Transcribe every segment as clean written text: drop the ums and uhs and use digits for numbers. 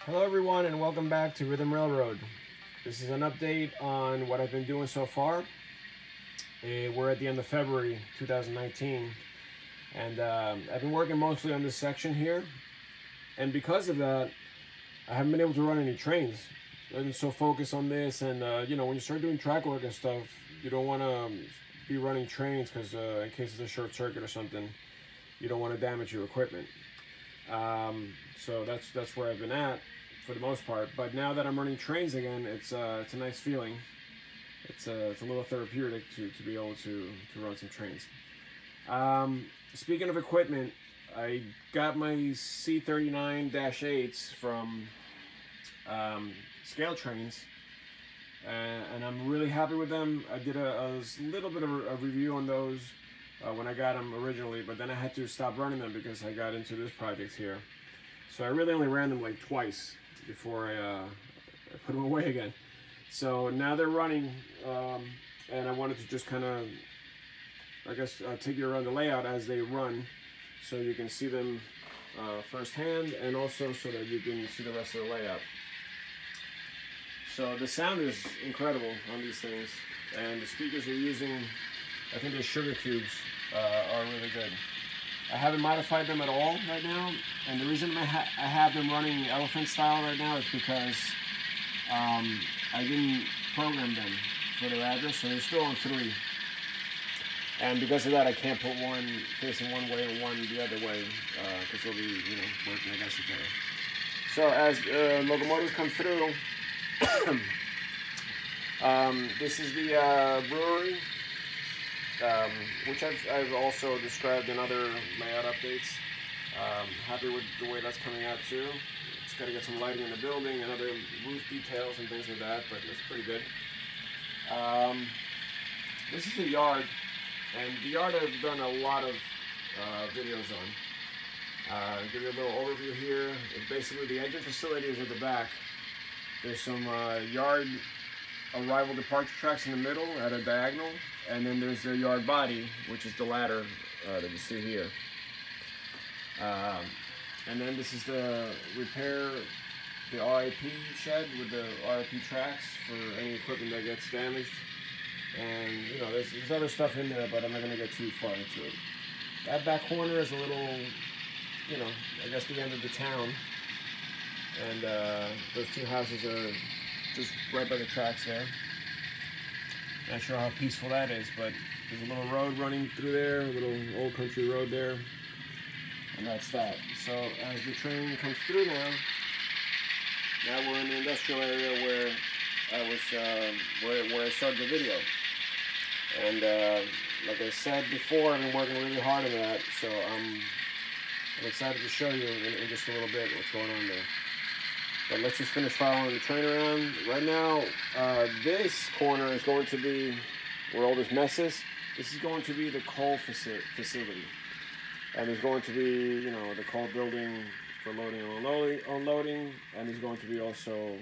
Hello everyone and welcome back to Rhythm Railroad. This is an update on what I've been doing so far. We're at the end of February 2019 and I've been working mostly on this section here, and because of that I haven't been able to run any trains. I've been so focused on this, and when you start doing track work and stuff, you don't want to be running trains because in case it's a short circuit or something, you don't want to damage your equipment. So that's where I've been at for the most part. But now that I'm running trains again, it's a nice feeling. It's a little therapeutic to be able to run some trains. Speaking of equipment, I got my C39-8s from Scale Trains, and I'm really happy with them. I did a little bit of a review on those when I got them originally, but then I had to stop running them because I got into this project here. So I really only ran them like twice before I put them away again. So now they're running, and I wanted to just kind of, I guess, take you around the layout as they run, so you can see them firsthand, and also so that you can see the rest of the layout. So the sound is incredible on these things, and the speakers are using, I think the Sugar Cubes are really good. I haven't modified them at all right now, and the reason I have them running elephant style right now is because I didn't program them for their address, so they're still on 3. And because of that, I can't put one facing one way or one the other way, because they'll be, working against each other. So as locomotives come through, this is the brewery, which I've also described in other layout updates. Happy with the way that's coming out too. Just got to get some lighting in the building and other roof details and things like that, but it's pretty good. This is the yard, and the yard I've done a lot of videos on. Give you a little overview here. Basically, the engine facility is at the back. There's some yard arrival departure tracks in the middle at a diagonal, and then there's the yard body, which is the ladder that you see here. And then this is the RIP shed with the RIP tracks for any equipment that gets damaged. And there's other stuff in there, but I'm not going to get too far into it. That back corner is a little, I guess the end of the town. And those 2 houses are just right by the tracks there. Not sure how peaceful that is, but there's a little road running through there, a little old country road there, and that's that. So as the train comes through now we're in the industrial area where I was, where I started the video. And like I said before, I've been working really hard on that, so I'm excited to show you in just a little bit what's going on there. But let's just finish following the train around. Right now, this corner is going to be where all this mess is. This is going to be the coal facility. And there's going to be, the coal building for loading and unloading. And there's going to be also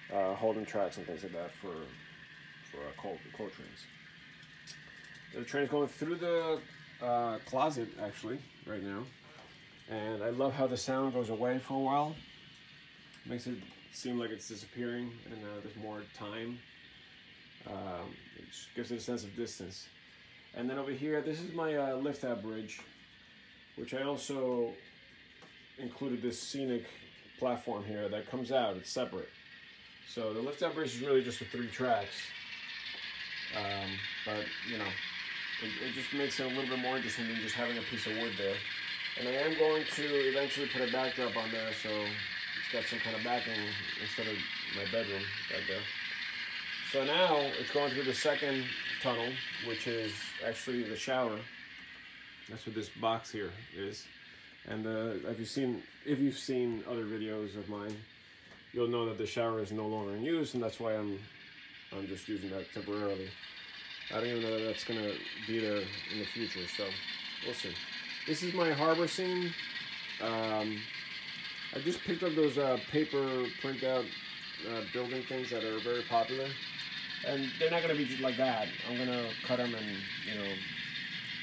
holding tracks and things like that for coal trains. The train's going through the closet, actually, right now. And I love how the sound goes away for a while. Makes it seem like it's disappearing, and there's more time. It just gives it a sense of distance. And then over here, this is my lift-out bridge, which I also included this scenic platform here that comes out. It's separate. So the lift-out bridge is really just for 3 tracks. But it just makes it a little bit more interesting than just having a piece of wood there. And I am going to eventually put a backdrop on there, so it's got some kind of backing instead of my bedroom right there. So now it's going through the second tunnel, which is actually the shower. That's what this box here is. And if you've seen other videos of mine, you'll know that the shower is no longer in use, and that's why I'm just using that temporarily. I don't even know that that's going to be there in the future, so we'll see. This is my harbor scene. I just picked up those paper printout building things that are very popular, and they're not going to be just like that. I'm going to cut them and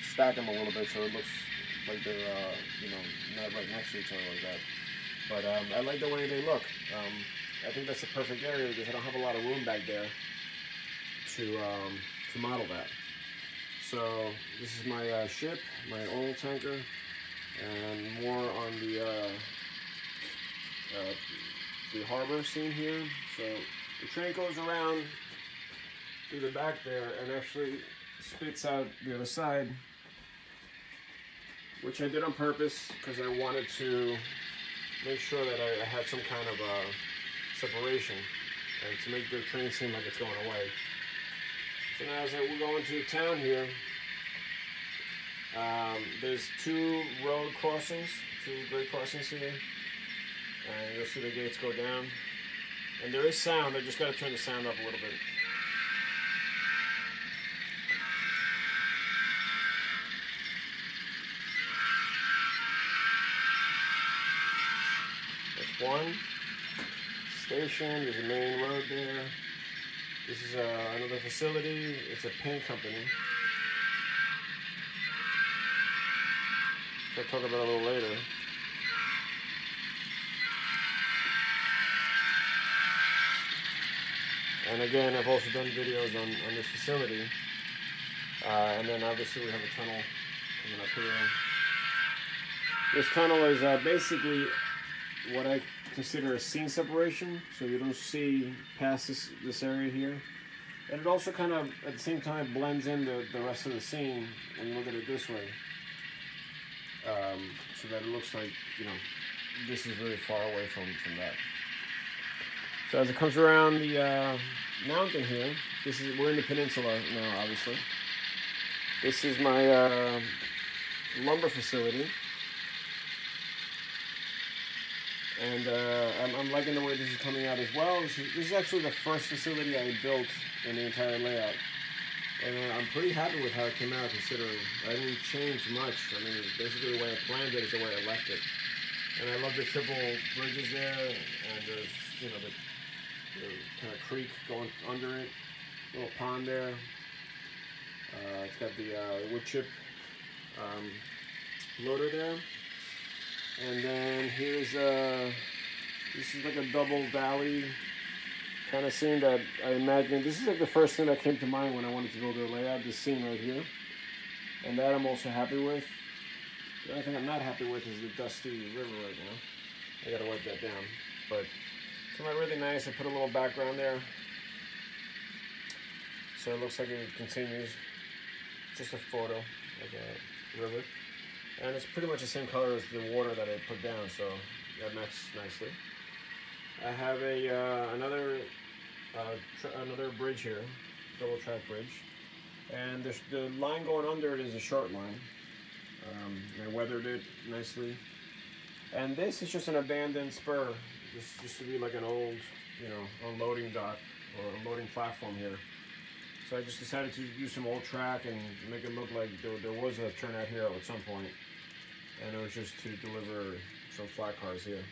stack them a little bit so it looks like they're not right next to each other like that. But I like the way they look. I think that's the perfect area because I don't have a lot of room back there to model that. So this is my ship, my oil tanker, and more on the harbor scene here. So the train goes around through the back there and actually spits out the other side, which I did on purpose because I wanted to make sure that I had some kind of separation and to make the train seem like it's going away. So now as we're going to town here, there's two road crossings, two grade crossings here, and you'll see the gates go down. And there is sound, I just got to turn the sound up a little bit. That's one station, there's a main road there. This is another facility, it's a paint company. I'll talk about it a little later. And again, I've also done videos on this facility. And then obviously we have a tunnel coming up here. This tunnel is basically what I consider a scene separation, so you don't see past this area here. And it also kind of, at the same time, blends in the rest of the scene when you look at it this way. So that it looks like, you know, this is really far away from that. So as it comes around the mountain here, we're in the peninsula now, obviously. This is my lumber facility. And I'm liking the way this is coming out as well. This is actually the first facility I built in the entire layout. And I'm pretty happy with how it came out, considering I didn't change much. I mean, basically the way I planned it is the way I left it. And I love the triple bridges there, and there's, you know, the kind of creek going under it, little pond there. It's got the wood chip loader there. And then here's this is like a double valley kind of scene that I imagine. This is like the first thing that came to mind when I wanted to build a layout, this scene right here. And that I'm also happy with. The only thing I'm not happy with is the dusty river right now. I gotta wipe that down. But it's really nice. I put a little background there. So it looks like it continues. Just a photo of a river. And it's pretty much the same color as the water that I put down, so that matches nicely. I have another bridge here, double track bridge, and the line going under it is a short line. I weathered it nicely, and this is just an abandoned spur. This used to be like an old, you know, unloading dock or unloading platform here. So I just decided to use some old track and make it look like there was a turnout here at some point. And it was just to deliver some flat cars here.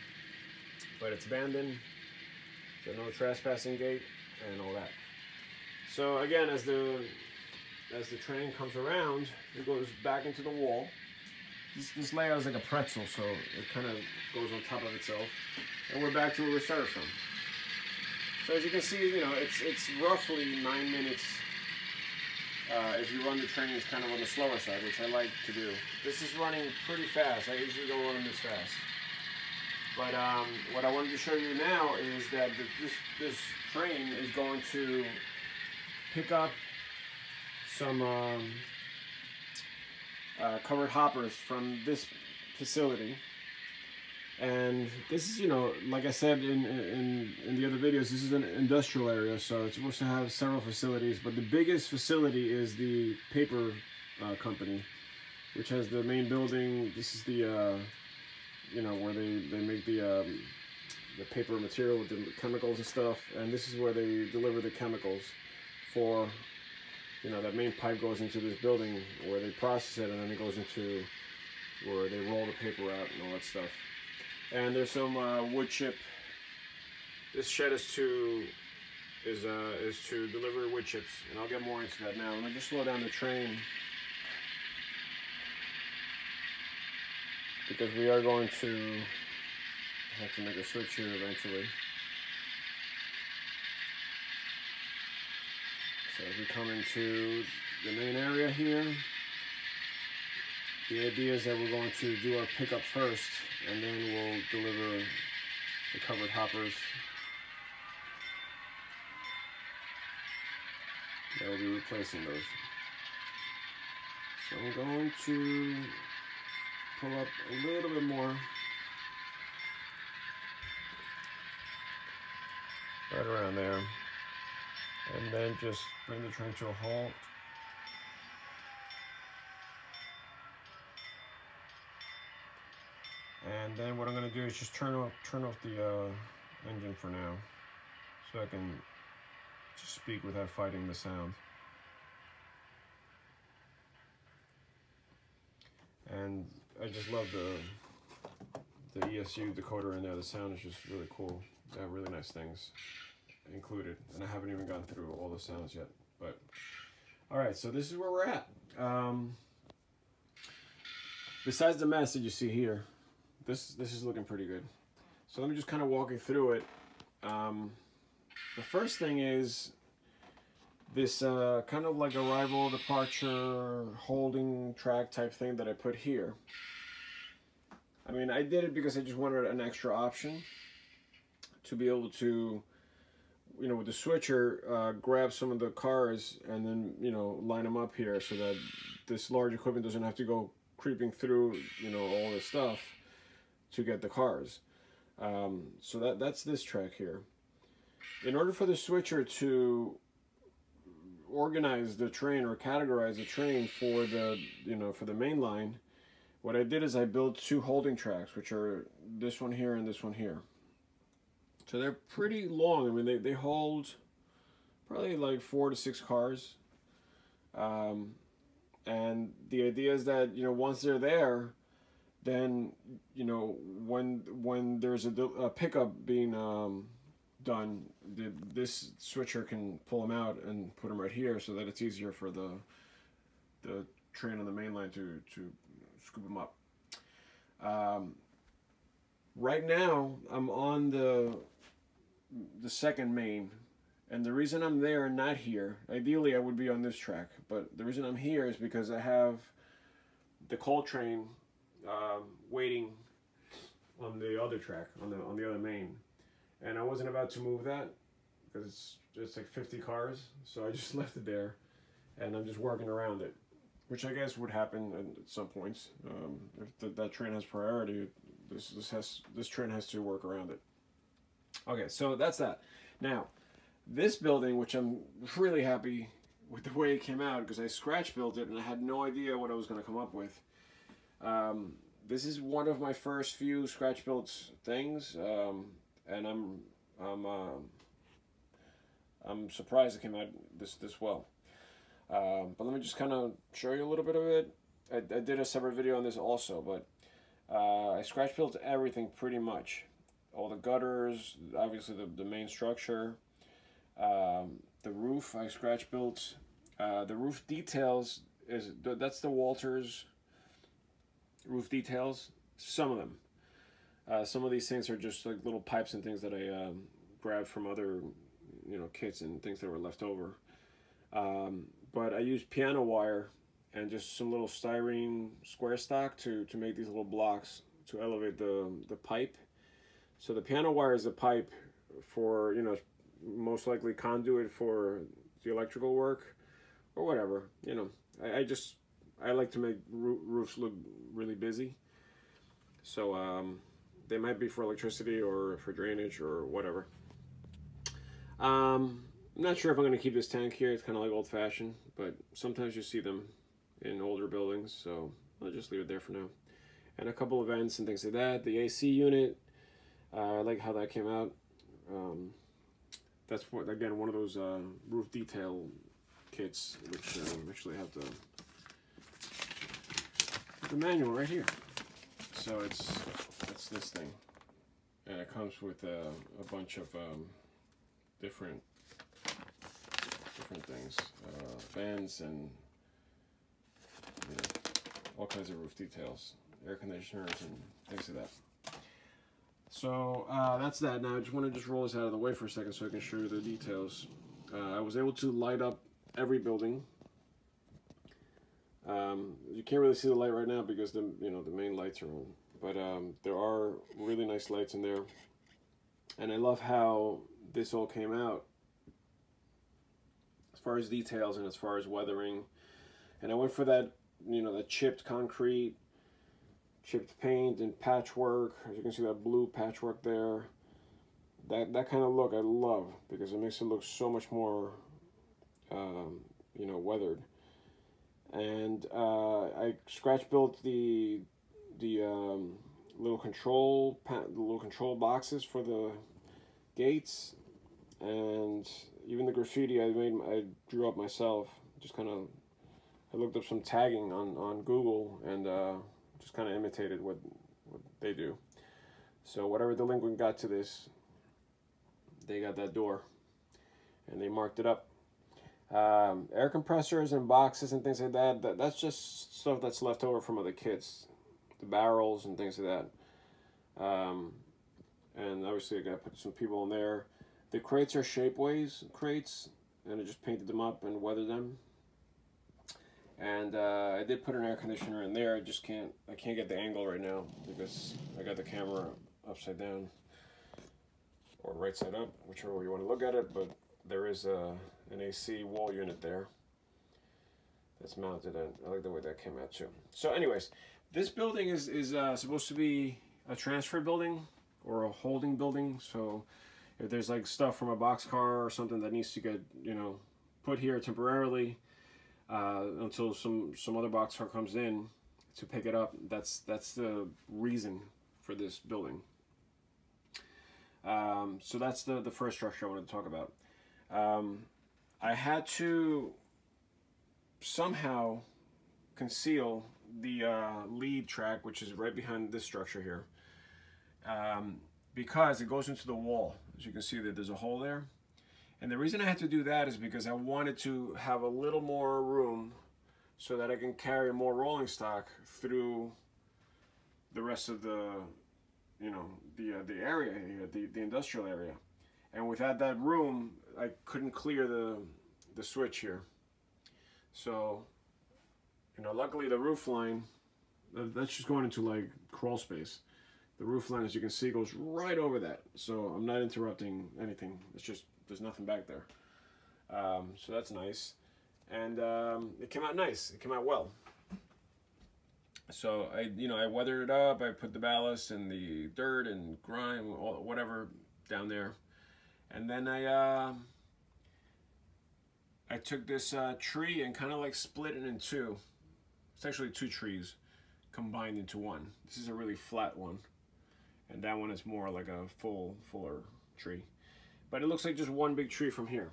But it's abandoned, so no trespassing gate and all that. So again, as the train comes around, it goes back into the wall. This layout is like a pretzel, so it kind of goes on top of itself. And we're back to where we started from. So as you can see, you know, it's roughly 9 minutes. If you run the trains kind of on the slower side, which I like to do. This is running pretty fast. I usually don't run them this fast. But what I wanted to show you now is that this train is going to pick up some covered hoppers from this facility. And this is, you know, like I said in the other videos, this is an industrial area, so it's supposed to have several facilities, but the biggest facility is the paper company, which has the main building. This is the, you know, where they make the paper material with the chemicals and stuff, and this is where they deliver the chemicals for, you know, that main pipe goes into this building where they process it, and then it goes into where they roll the paper out and all that stuff. And there's some wood chip. This shed is to deliver wood chips, and I'll get more into that now. Let me just slow down the train because we are going to have to make a switch here eventually. So as we come into the main area here, the idea is that we're going to do our pickup first, and then we'll deliver the covered hoppers that will be replacing those. So I'm going to pull up a little bit more, right around there, and then just bring the train to a halt. And then what I'm going to do is just turn off the engine for now, so I can just speak without fighting the sound. And I just love the ESU decoder in there. The sound is just really cool. They have really nice things included, and I haven't even gone through all the sounds yet. But all right, so this is where we're at. Besides the mess that you see here, this is looking pretty good. So let me just kind of walk you through it. The first thing is this kind of like arrival, departure, holding track type thing that I put here. I mean, I did it because I just wanted an extra option to be able to, you know, with the switcher, grab some of the cars and then, you know, line them up here so that this large equipment doesn't have to go creeping through, you know, all this stuff to get the cars. So that's this track here. In order for the switcher to organize the train or categorize the train for the, you know, for the main line, what I did is I built two holding tracks, which are this one here and this one here. So they're pretty long. I mean, they hold probably like 4 to 6 cars. And the idea is that, you know, once they're there, then, you know, when there's a pickup being done, this switcher can pull them out and put them right here so that it's easier for the train on the main line to scoop them up. Right now, I'm on the second main, and the reason I'm there and not here, ideally I would be on this track, but the reason I'm here is because I have the coal train waiting on the other track, on the other main, and I wasn't about to move that because it's like 50 cars, so I just left it there, and I'm just working around it, which I guess would happen at some points. If that train has priority, this train has to work around it. Okay, so that's that. Now, this building, which I'm really happy with the way it came out because I scratch built it and I had no idea what I was going to come up with. This is one of my first few scratch built things, and I'm surprised it came out this well. But let me just kind of show you a little bit of it. I did a separate video on this also, but I scratch built everything pretty much. All the gutters, obviously the main structure, the roof I scratch built. The roof details, that's the Walters roof details. Some of them. Some of these things are just like little pipes and things that I grabbed from other, you know, kits and things that were left over. But I used piano wire and just some little styrene square stock to make these little blocks to elevate the pipe. So the piano wire is the pipe for, you know, most likely conduit for the electrical work or whatever. You know, I like to make roofs look really busy. So they might be for electricity or for drainage or whatever. I'm not sure if I'm going to keep this tank here. It's kind of like old-fashioned, but sometimes you see them in older buildings, so I'll just leave it there for now. And a couple of vents and things like that. The AC unit, I like how that came out. That's what, again, one of those roof detail kits, which actually have the manual right here. So it's this thing, and it comes with a bunch of different things, fans and, you know, all kinds of roof details, air conditioners and things like that. So that's that. Now I just want to just roll this out of the way for a second so I can show you the details. I was able to light up every building. You can't really see the light right now because the main lights are on, but there are really nice lights in there, and I love how this all came out as far as details and as far as weathering. And I went for that, that chipped concrete, chipped paint and patchwork. As you can see, that blue patchwork there. That kind of look I love because it makes it look so much more, weathered. And I scratch built the little control boxes for the gates, and even the graffiti I drew up myself. Just kind of I looked up some tagging on Google and just kind of imitated what they do. So whatever delinquent got to this, they got that door, and they marked it up. Air compressors and boxes and things like that's just stuff that's left over from other kits, the barrels and things like that. And obviously I got to put some people in there. The crates are Shapeways crates, and I just painted them up and weathered them. And I did put an air conditioner in there. I can't get the angle right now because I got the camera upside down or right side up, whichever way you want to look at it. But there is an AC wall unit there that's mounted, and I like the way that came out too. So anyways, this building is supposed to be a transfer building or a holding building. So if there's like stuff from a boxcar or something that needs to get put here temporarily until some other boxcar comes in to pick it up, that's the reason for this building. So that's the first structure I wanted to talk about. I had to somehow conceal the lead track, which is right behind this structure here, because it goes into the wall. As you can see, that there's a hole there. And the reason I had to do that is because I wanted to have a little more room so that I can carry more rolling stock through the rest of the the area here, the industrial area. And without that room, I couldn't clear the switch here. So, luckily the roof line, that's just going into like crawl space. The roof line, as you can see, goes right over that. So I'm not interrupting anything. It's just, there's nothing back there. So that's nice. And it came out nice. It came out well. So I weathered it up. I put the ballast and the dirt and grime, whatever, down there. And then I took this tree and kind of like split it in two. It's actually two trees combined into one. This is a really flat one, and that one is more like a fuller tree. But it looks like just one big tree from here,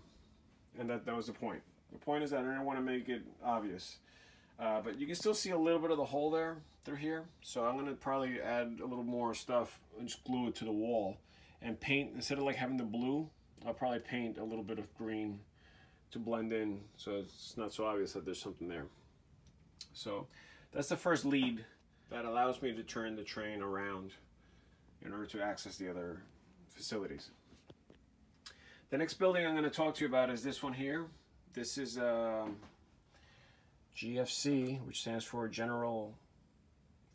and that was the point. The point is that I didn't want to make it obvious, but you can still see a little bit of the hole there through here. So I'm gonna probably add a little more stuff and just glue it to the wall and paint. Instead of like having the blue, I'll probably paint a little bit of green to blend in so it's not so obvious that there's something there. So that's the first lead that allows me to turn the train around in order to access the other facilities. The next building I'm going to talk to you about is this one here. This is GFC, which stands for General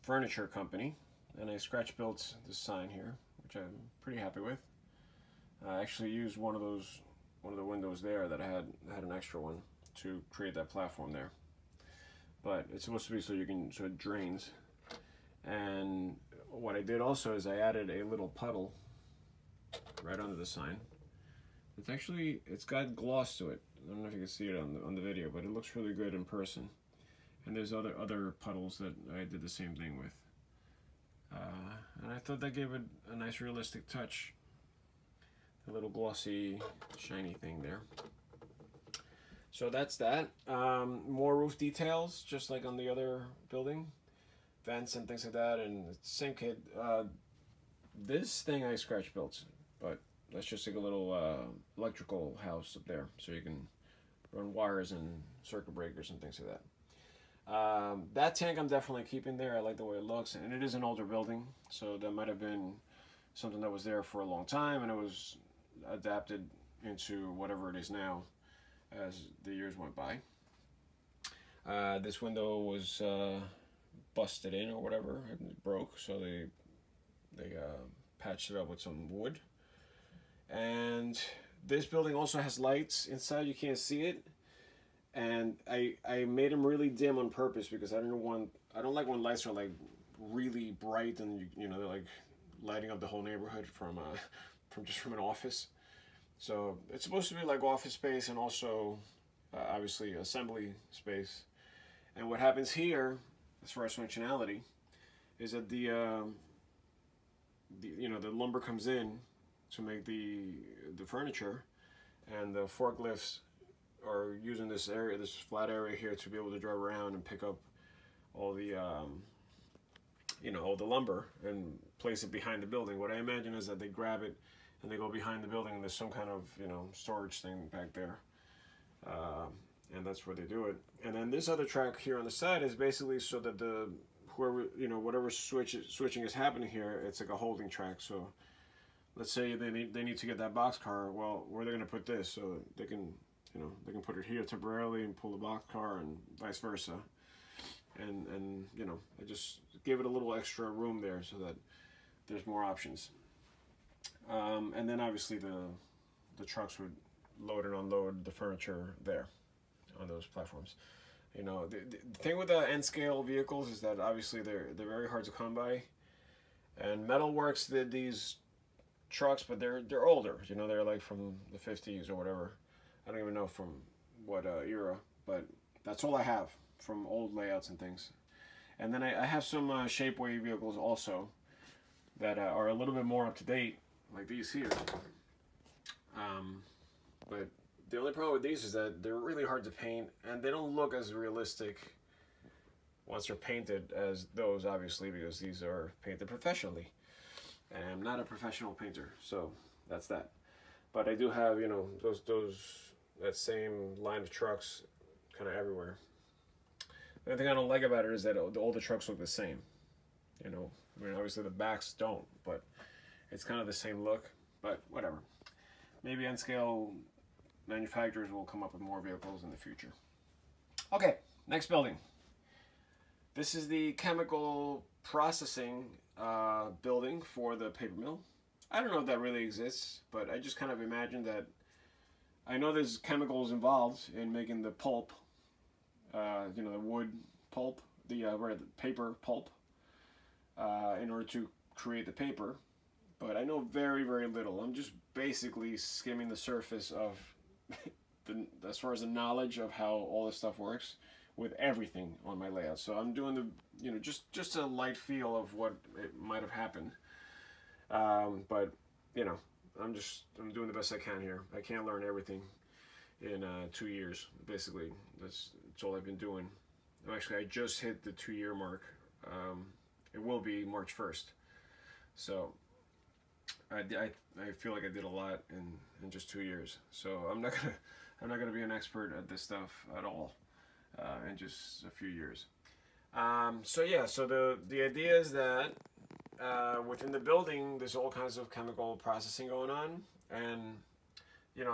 Furniture Company, and I scratch built this sign here, which I'm pretty happy with. I actually used one of the windows there that I had an extra one to create that platform there. But it's supposed to be so it drains. And what I did also is I added a little puddle right under the sign. It's got gloss to it. I don't know if you can see it on the video, but it looks really good in person. And there's other puddles that I did the same thing with. And I thought that gave it a nice realistic touch. The little glossy, shiny thing there. So that's that. More roof details, just like on the other building. Vents and things like that, and it's the same kit. This thing I scratch built, but that's just like a little electrical house up there, so you can run wires and circuit breakers and things like that. That tank I'm definitely keeping there. I like the way it looks, and it is an older building, so that might have been something that was there for a long time, and it was adapted into whatever it is now as the years went by. This window was busted in or whatever, it broke, so they patched it up with some wood. And this building also has lights inside. You can't see it, and I made them really dim on purpose because I don't like when lights are like really bright and you know they're like lighting up the whole neighborhood from an office. So it's supposed to be like office space and also obviously assembly space. And what happens here, as far as functionality, is that the lumber comes in to make the furniture, and the forklifts are using this area, this flat area here, to be able to drive around and pick up all the all the lumber and place it behind the building. What I imagine is that they grab it and they go behind the building, and there's some kind of storage thing back there, and that's where they do it. And then this other track here on the side is basically so that whatever switching is happening here, it's like a holding track. So let's say they need to get that boxcar. Well, where are they going to put this? So they can put it here temporarily and pull the boxcar, and vice versa. And I just gave it a little extra room there so that there's more options. And then obviously the trucks would load and unload the furniture there on those platforms. The thing with the N scale vehicles is that obviously they're very hard to come by. And Metalworks did these trucks, but they're older. They're like from the 50s or whatever. I don't even know from what era, but that's all I have from old layouts and things. And then I have some Shapeways vehicles also that are a little bit more up to date, like these here. But the only problem with these is that they're really hard to paint, and they don't look as realistic once they're painted as those, obviously, because these are painted professionally. And I'm not a professional painter, so that's that. But I do have, that same line of trucks kind of everywhere. The only thing I don't like about it is that all the trucks look the same. Obviously the backs don't, but it's kind of the same look, but whatever. Maybe N-scale manufacturers will come up with more vehicles in the future. Okay, next building. This is the chemical processing building for the paper mill. I don't know if that really exists, but I just kind of imagine that. I know there's chemicals involved in making the pulp, the wood pulp, the paper pulp, in order to create the paper. But I know very, very little. I'm just basically skimming the surface of as far as the knowledge of how all this stuff works with everything on my layout. So I'm doing just a light feel of what it might have happened. But I'm doing the best I can here. I can't learn everything in 2 years. Basically, that's all I've been doing. Actually, I just hit the 2-year mark. It will be March 1st. So I feel like I did a lot in just 2 years. So I'm not gonna be an expert at this stuff at all in just a few years. So the idea is that within the building, there's all kinds of chemical processing going on, and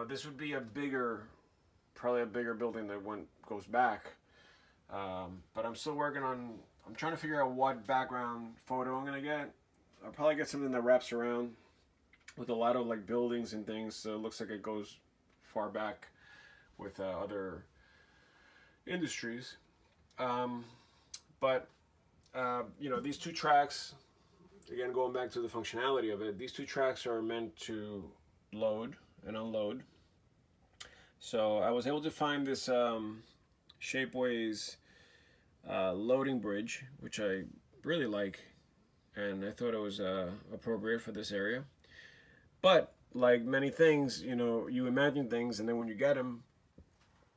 this would be probably a bigger building that goes back. But I'm still working on. I'm trying to figure out what background photo I'm gonna get. I'll probably get something that wraps around with a lot of like buildings and things, so it looks like it goes far back with other industries. But these two tracks. Again, going back to the functionality of it, these two tracks are meant to load and unload. So I was able to find this Shapeways loading bridge, which I really like, and I thought it was appropriate for this area. But like many things, you imagine things, and then when you get them,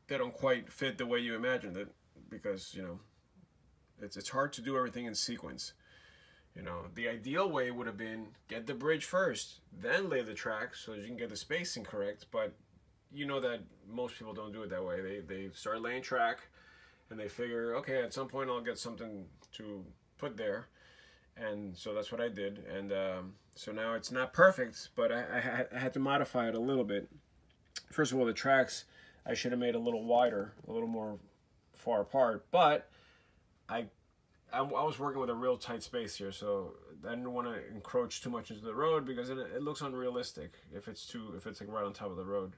they don't quite fit the way you imagined it, because it's hard to do everything in sequence. The ideal way would have been get the bridge first, then lay the track so that you can get the spacing correct. But that most people don't do it that way. They start laying track, and they figure, okay, at some point I'll get something to put there, And so that's what I did. And so now it's not perfect, but I had to modify it a little bit. First of all, the tracks I should have made a little wider, a little more far apart, but I was working with a real tight space here, so I didn't want to encroach too much into the road because it looks unrealistic if it's like right on top of the road.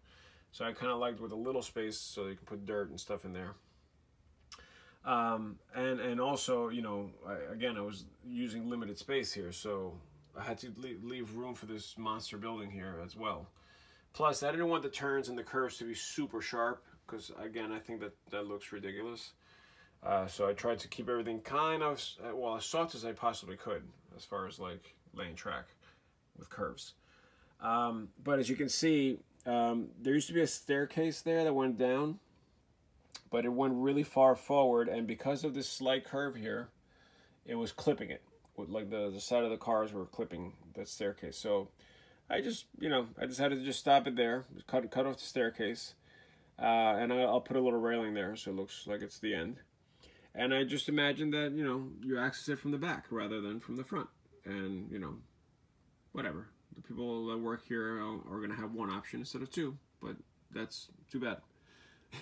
So I kind of liked with a little space so you can put dirt and stuff in there. And also, you know, I was using limited space here, so I had to leave room for this monster building here as well. Plus, I didn't want the turns and the curves to be super sharp because, again, I think that looks ridiculous. So I tried to keep everything kind of, well, as soft as I possibly could as far as like laying track with curves. But as you can see, there used to be a staircase there that went down, but it went really far forward, and because of this slight curve here, it was clipping it. With like the side of the cars were clipping that staircase. So I just, you know, I decided to just stop it there, cut off the staircase, and I'll put a little railing there so it looks like it's the end. And I just imagine that, you know, you access it from the back rather than from the front. And, you know, whatever. The people that work here are going to have one option instead of two. But that's too bad.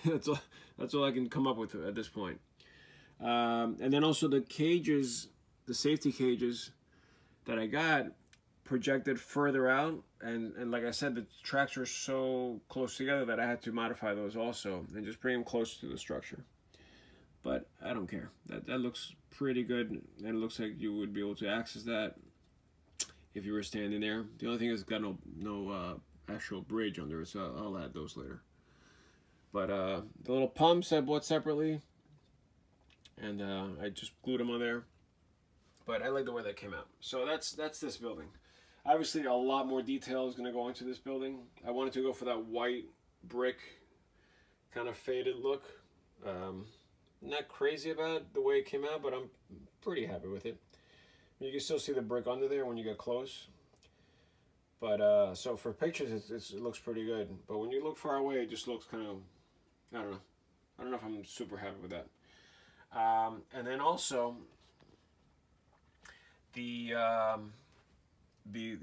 That's all I can come up with at this point. And then also the cages, the safety cages that I got projected further out. And like I said, the tracks were so close together that I had to modify those also and just bring them close to the structure. But I don't care. That looks pretty good, and it looks like you would be able to access that if you were standing there. The only thing is it's got no actual bridge under it, so I'll add those later. But the little pumps I bought separately, and I just glued them on there. But I like the way that came out. So that's this building. Obviously, a lot more detail is going to go into this building. I wanted to go for that white brick kind of faded look. Not crazy about the way it came out, but I'm pretty happy with it. You can still see the brick under there when you get close. But so for pictures, it looks pretty good. But when you look far away, it just looks kind of, I don't know. I don't know if I'm super happy with that. And then also, you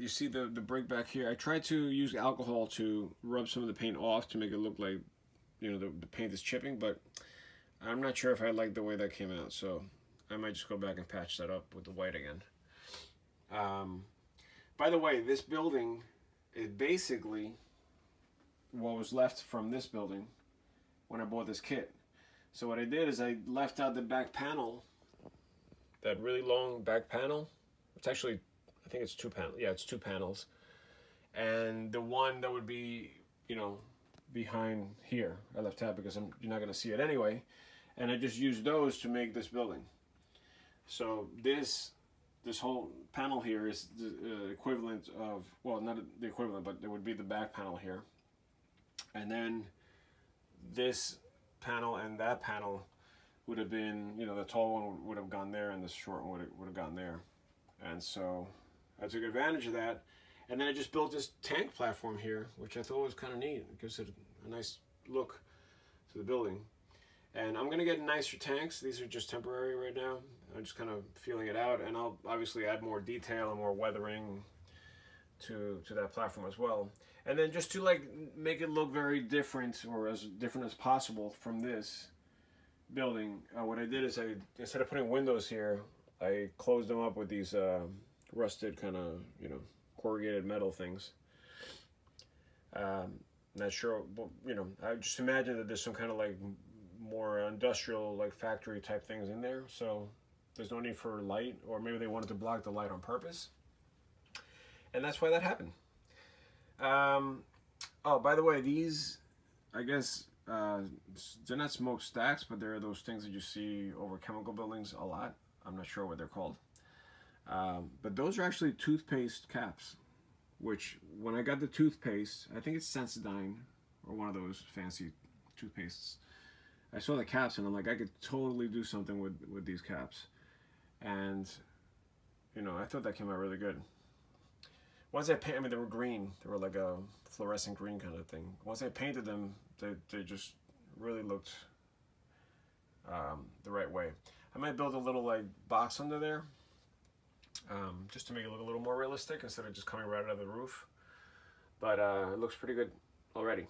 see the brick back here. I tried to use alcohol to rub some of the paint off to make it look like, you know, the paint is chipping, but I'm not sure if I like the way that came out, so I might just go back and patch that up with the white again. By the way, this building is basically what was left from this building when I bought this kit. So what I did is I left out the back panel, that really long back panel. It's actually, I think it's 2 panels. Yeah, it's 2 panels. And the one that would be, you know, behind here, I left out because you're not going to see it anyway. And I just used those to make this building. So this whole panel here is the equivalent of, well, not the equivalent, but it would be the back panel here. And then this panel and that panel would have been, you know, the tall one would have gone there and the short one would have gone there. And so I took advantage of that. And then I just built this tank platform here, which I thought was kind of neat. It gives it a nice look to the building. And I'm going to get nicer tanks. These are just temporary right now. I'm just kind of feeling it out. And I'll obviously add more detail and more weathering to that platform as well. And then just to like make it look very different, or as different as possible from this building, what I did is instead of putting windows here, I closed them up with these rusted kind of, you know, corrugated metal things. Not sure, but, you know, I just imagine that there's some kind of like more industrial, like factory type things in there, so there's no need for light, or maybe they wanted to block the light on purpose, and that's why that happened. Oh, by the way, these, I guess, they're not smokestacks, but they're those things that you see over chemical buildings a lot. I'm not sure what they're called, but those are actually toothpaste caps, which when I got the toothpaste, I think it's Sensodyne or one of those fancy toothpastes, I saw the caps and I'm like, I could totally do something with these caps. And, you know, I thought that came out really good. Once I painted, I mean, they were green. They were like a fluorescent green kind of thing. Once I painted them, they just really looked the right way. I might build a little like box under there just to make it look a little more realistic instead of just coming right out of the roof. But it looks pretty good already.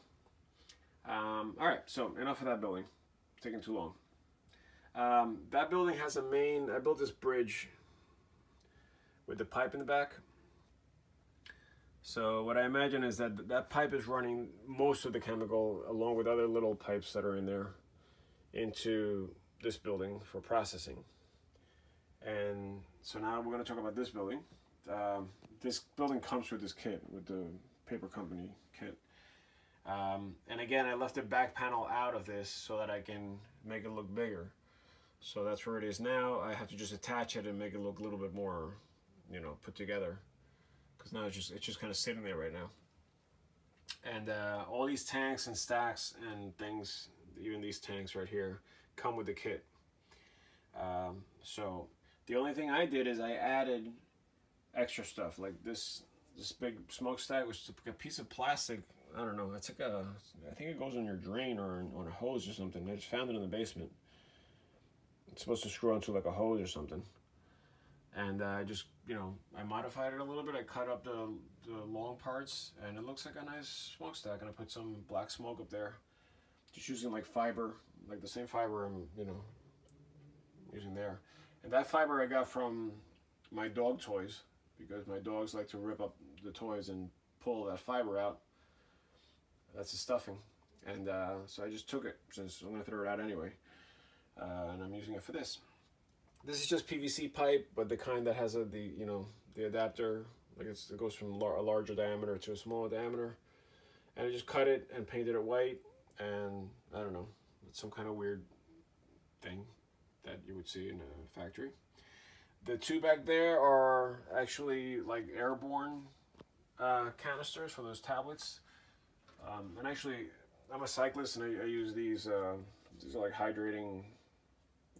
All right, so enough of that building. It's taking too long. That building has a main, I built this bridge with the pipe in the back. So what I imagine is that that pipe is running most of the chemical along with other little pipes that are in there into this building for processing. And so now we're going to talk about this building. This building comes with this kit, with the paper company kit. And again, I left the back panel out of this so that I can make it look bigger. So that's where it is now. I have to just attach it and make it look a little bit more, you know, put together. Because now it's just kind of sitting there right now. And all these tanks and stacks and things, even these tanks right here, come with the kit. So the only thing I did is I added extra stuff like this big smokestack, which is a piece of plastic. I don't know. It's like I think it goes on your drain or on a hose or something. I just found it in the basement. It's supposed to screw onto like a hose or something. And I just, you know, I modified it a little bit. I cut up the long parts, and it looks like a nice smokestack. And I put some black smoke up there, just using like fiber, like the same fiber I'm, you know, using there. And that fiber I got from my dog toys, because my dogs like to rip up the toys and pull that fiber out. That's the stuffing. And so I just took it, since I'm going to throw it out anyway. And I'm using it for this. This is just PVC pipe, but the kind that has the adapter, like it goes from a larger diameter to a smaller diameter. And I just cut it and painted it white, and I don't know, it's some kind of weird thing that you would see in a factory. The two back there are actually like airborne canisters for those tablets. And actually, I'm a cyclist, and I use these. These are like hydrating,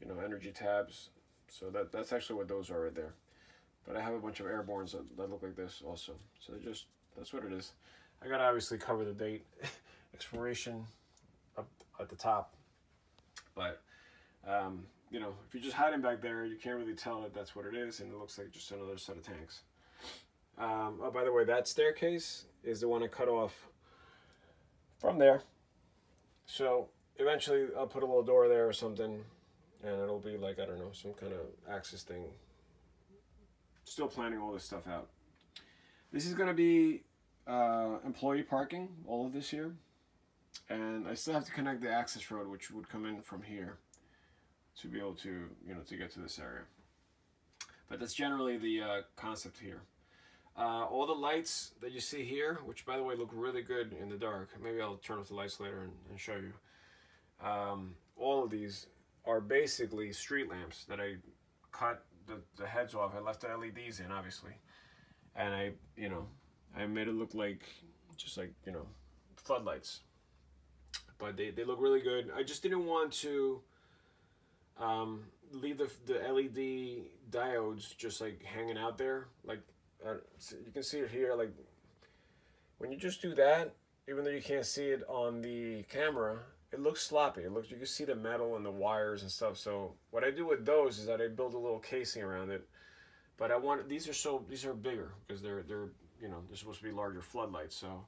you know, energy tabs. So that's actually what those are right there. But I have a bunch of airbornes that look like this also. So that's what it is. I gotta obviously cover the date, expiration up at the top. But you know, if you're just hiding back there, you can't really tell that that's what it is, and it looks like just another set of tanks. Oh, by the way, that staircase is the one I cut off from there. So eventually I'll put a little door there or something, and it'll be like, I don't know, some kind of access thing. Still planning all this stuff out. This is going to be employee parking, all of this here. And I still have to connect the access road, which would come in from here to be able to, you know, to get to this area. But that's generally the concept here. All the lights that you see here, which by the way look really good in the dark. Maybe I'll turn off the lights later and show you. All of these are basically street lamps that I cut the heads off. I left the LEDs in, obviously, and I made it look like just like, you know, floodlights. But they look really good. I just didn't want to leave the LED diodes just like hanging out there. Like you can see it here. Like when you just do that, even though you can't see it on the camera, it looks sloppy. It looks, you can see the metal and the wires and stuff. So what I do with those is that I build a little casing around it. But I want, these are bigger because they're you know, they're supposed to be larger floodlights. So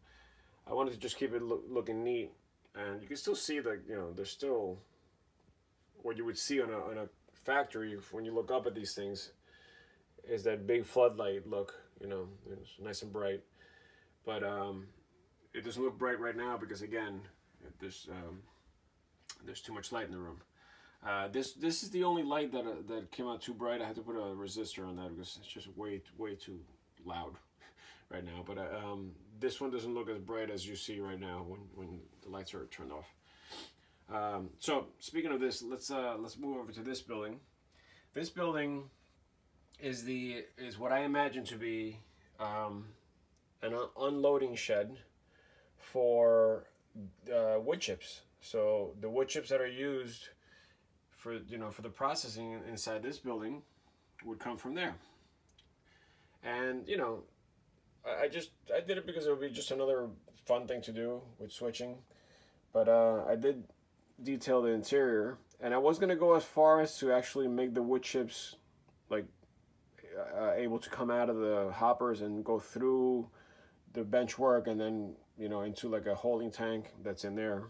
I wanted to just keep it looking neat, and you can still see the, you know, there's still what you would see on a factory when you look up at these things is that big floodlight look, you know, it's nice and bright. But it doesn't look bright right now because again, there's too much light in the room. This is the only light that came out too bright. I had to put a resistor on that because it's just way too loud right now. But this one doesn't look as bright as you see right now when the lights are turned off. So speaking of this, let's move over to this building. This building is what I imagine to be an unloading shed for wood chips. So the wood chips that are used for, you know, for the processing inside this building would come from there. And, you know, I did it because it would be just another fun thing to do with switching. But I did detail the interior, and I was going to go as far as to actually make the wood chips like able to come out of the hoppers and go through the bench work and then, you know, into like a holding tank that's in there.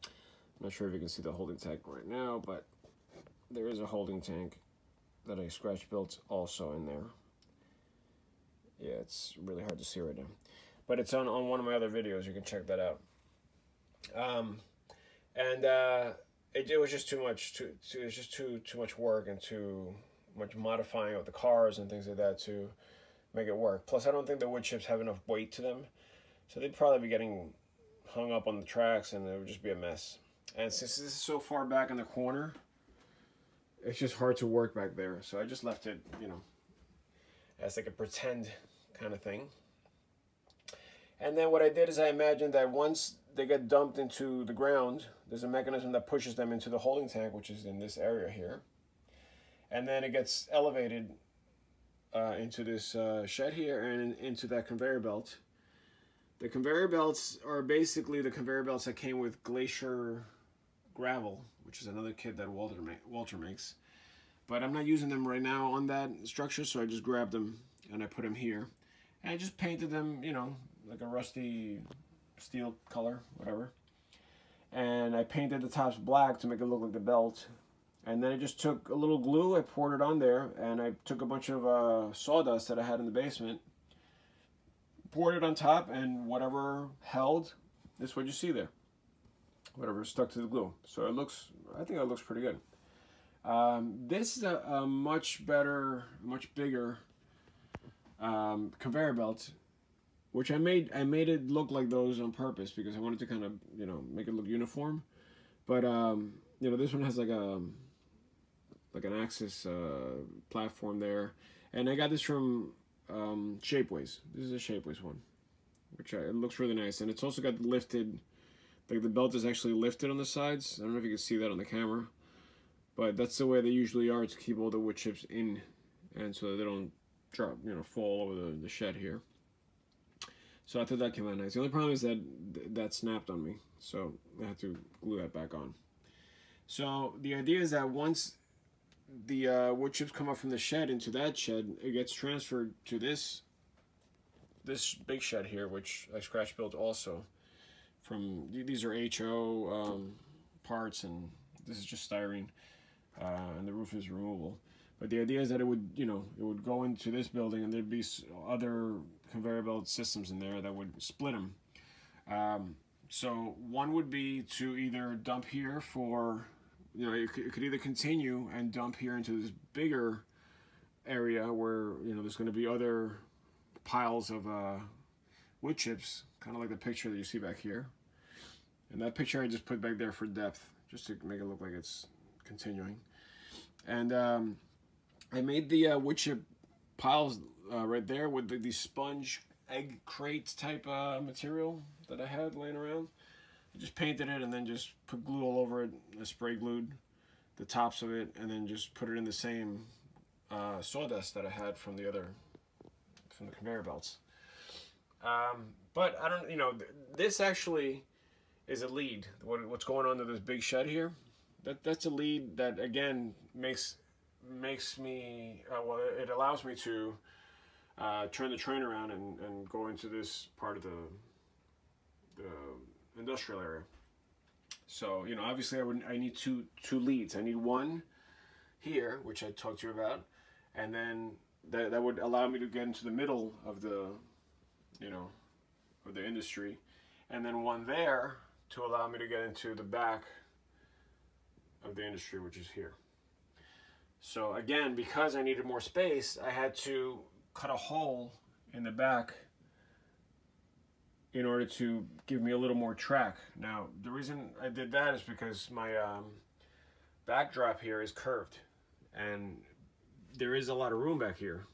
I'm not sure if you can see the holding tank right now, but there is a holding tank that I scratch built also in there. Yeah, it's really hard to see right now, but it's on one of my other videos. You can check that out. It was just too much. It was just too much work and too much modifying of the cars and things like that to make it work. Plus, I don't think the wood chips have enough weight to them, so they'd probably be getting hung up on the tracks, and it would just be a mess. And since this is so far back in the corner, it's just hard to work back there. So I just left it, you know, as like a pretend kind of thing. And then what I did is I imagined that once they get dumped into the ground, there's a mechanism that pushes them into the holding tank, which is in this area here. And then it gets elevated into this shed here and into that conveyor belt. The conveyor belts are basically the conveyor belts that came with Glacier Gravel, which is another kit that Walter makes. But I'm not using them right now on that structure, so I just grabbed them and I put them here. And I just painted them, you know, like a rusty steel color, whatever. And I painted the tops black to make it look like the belt. And then I just took a little glue, I poured it on there, and I took a bunch of sawdust that I had in the basement, poured it on top, and whatever held is what you see there. Whatever stuck to the glue. So it looks, I think it looks pretty good. This is a much better, much bigger conveyor belt, which I made it look like those on purpose because I wanted to kind of, you know, make it look uniform. But you know, this one has like an axis platform there, and I got this from Shapeways. This is a Shapeways one, which it looks really nice, and it's also got lifted, like the belt is actually lifted on the sides. I don't know if you can see that on the camera, but that's the way they usually are to keep all the wood chips in, and so that they don't drop, you know, fall over the shed here. So I thought that came out nice. The only problem is that that snapped on me, so I had to glue that back on. So the idea is that once the wood chips come up from the shed into that shed, it gets transferred to this big shed here, which I scratch built also. From these are HO parts, and this is just styrene, and the roof is removable. But the idea is that it would, you know, it would go into this building, and there'd be other conveyor belt systems in there that would split them. So one would be to either dump here for, you know, it could either continue and dump here into this bigger area where, you know, there's going to be other piles of wood chips, kind of like the picture that you see back here. And that picture I just put back there for depth, just to make it look like it's continuing. And I made the wood chip piles right there with the sponge egg crate type material that I had laying around. I just painted it and then just put glue all over it. I spray glued the tops of it and then just put it in the same sawdust that I had from the conveyor belts. But I don't, you know, this actually is a lead. What's going on to this big shed here? That's a lead that again makes me well, it allows me to turn the train around and go into this part of the industrial area. So, you know, obviously I need two leads. I need one here, which I talked to you about, and then that would allow me to get into the middle of the, you know, of the industry, and then one there to allow me to get into the back of the industry, which is here. So again, because I needed more space, I had to cut a hole in the back in order to give me a little more track. Now, the reason I did that is because my backdrop here is curved, and there is a lot of room back here,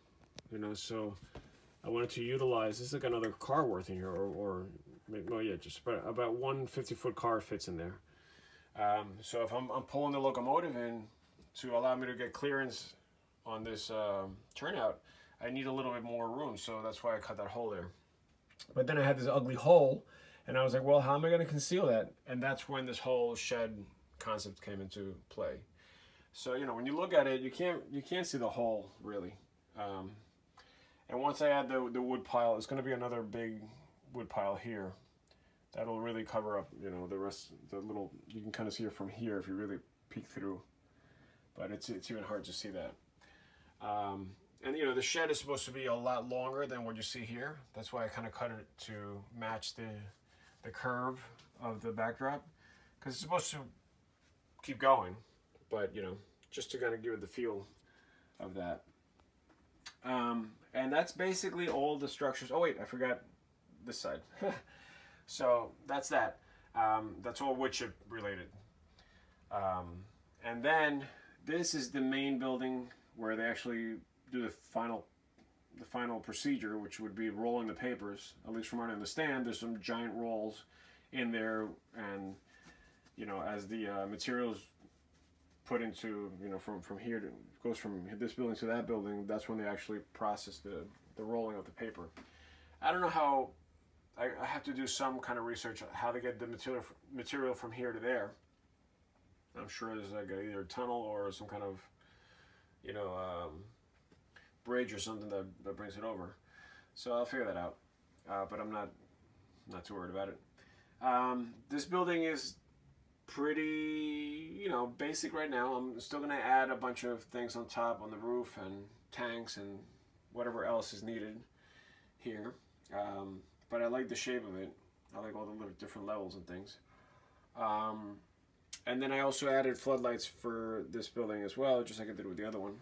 you know, so I wanted to utilize, this is like another car worth in here, or well, yeah, just about one 50-foot car fits in there. So if I'm pulling the locomotive in to allow me to get clearance on this turnout, I need a little bit more room, so that's why I cut that hole there. But then I had this ugly hole, and I was like, well, how am I going to conceal that? And that's when this whole shed concept came into play. So, you know, when you look at it, you can't see the hole really. And once I add the wood pile, it's going to be another big wood pile here. That'll really cover up, you know, the rest, the little, you can kind of see it from here if you really peek through. But it's even hard to see that. And you know, the shed is supposed to be a lot longer than what you see here. That's why I kind of cut it to match the curve of the backdrop, because it's supposed to keep going, but you know, just to kind of give it the feel of that. And that's basically all the structures. Oh wait, I forgot this side. So that's that. That's all wood chip related. And then this is the main building where they actually do the final procedure, which would be rolling the papers. At least from what I understand, there's some giant rolls in there, and you know, as the materials put into, you know, from here to, goes from this building to that building, that's when they actually process the rolling of the paper. I don't know how, I have to do some kind of research on how to get the material from here to there. I'm sure there's like either a tunnel or some kind of, you know, bridge or something that brings it over. So I'll figure that out. But I'm not too worried about it. This building is pretty, you know, basic right now. I'm still going to add a bunch of things on top, on the roof and tanks and whatever else is needed here. But I like the shape of it. I like all the different levels and things. And then I also added floodlights for this building as well, just like I did with the other one.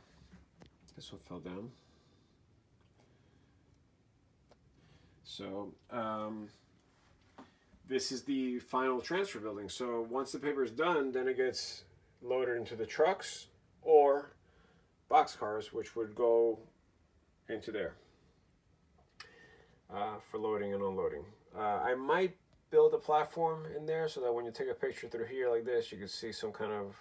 This one fell down. So this is the final transfer building. So once the paper is done, then it gets loaded into the trucks or boxcars, which would go into there for loading and unloading. I might build a platform in there so that when you take a picture through here like this, you can see some kind of,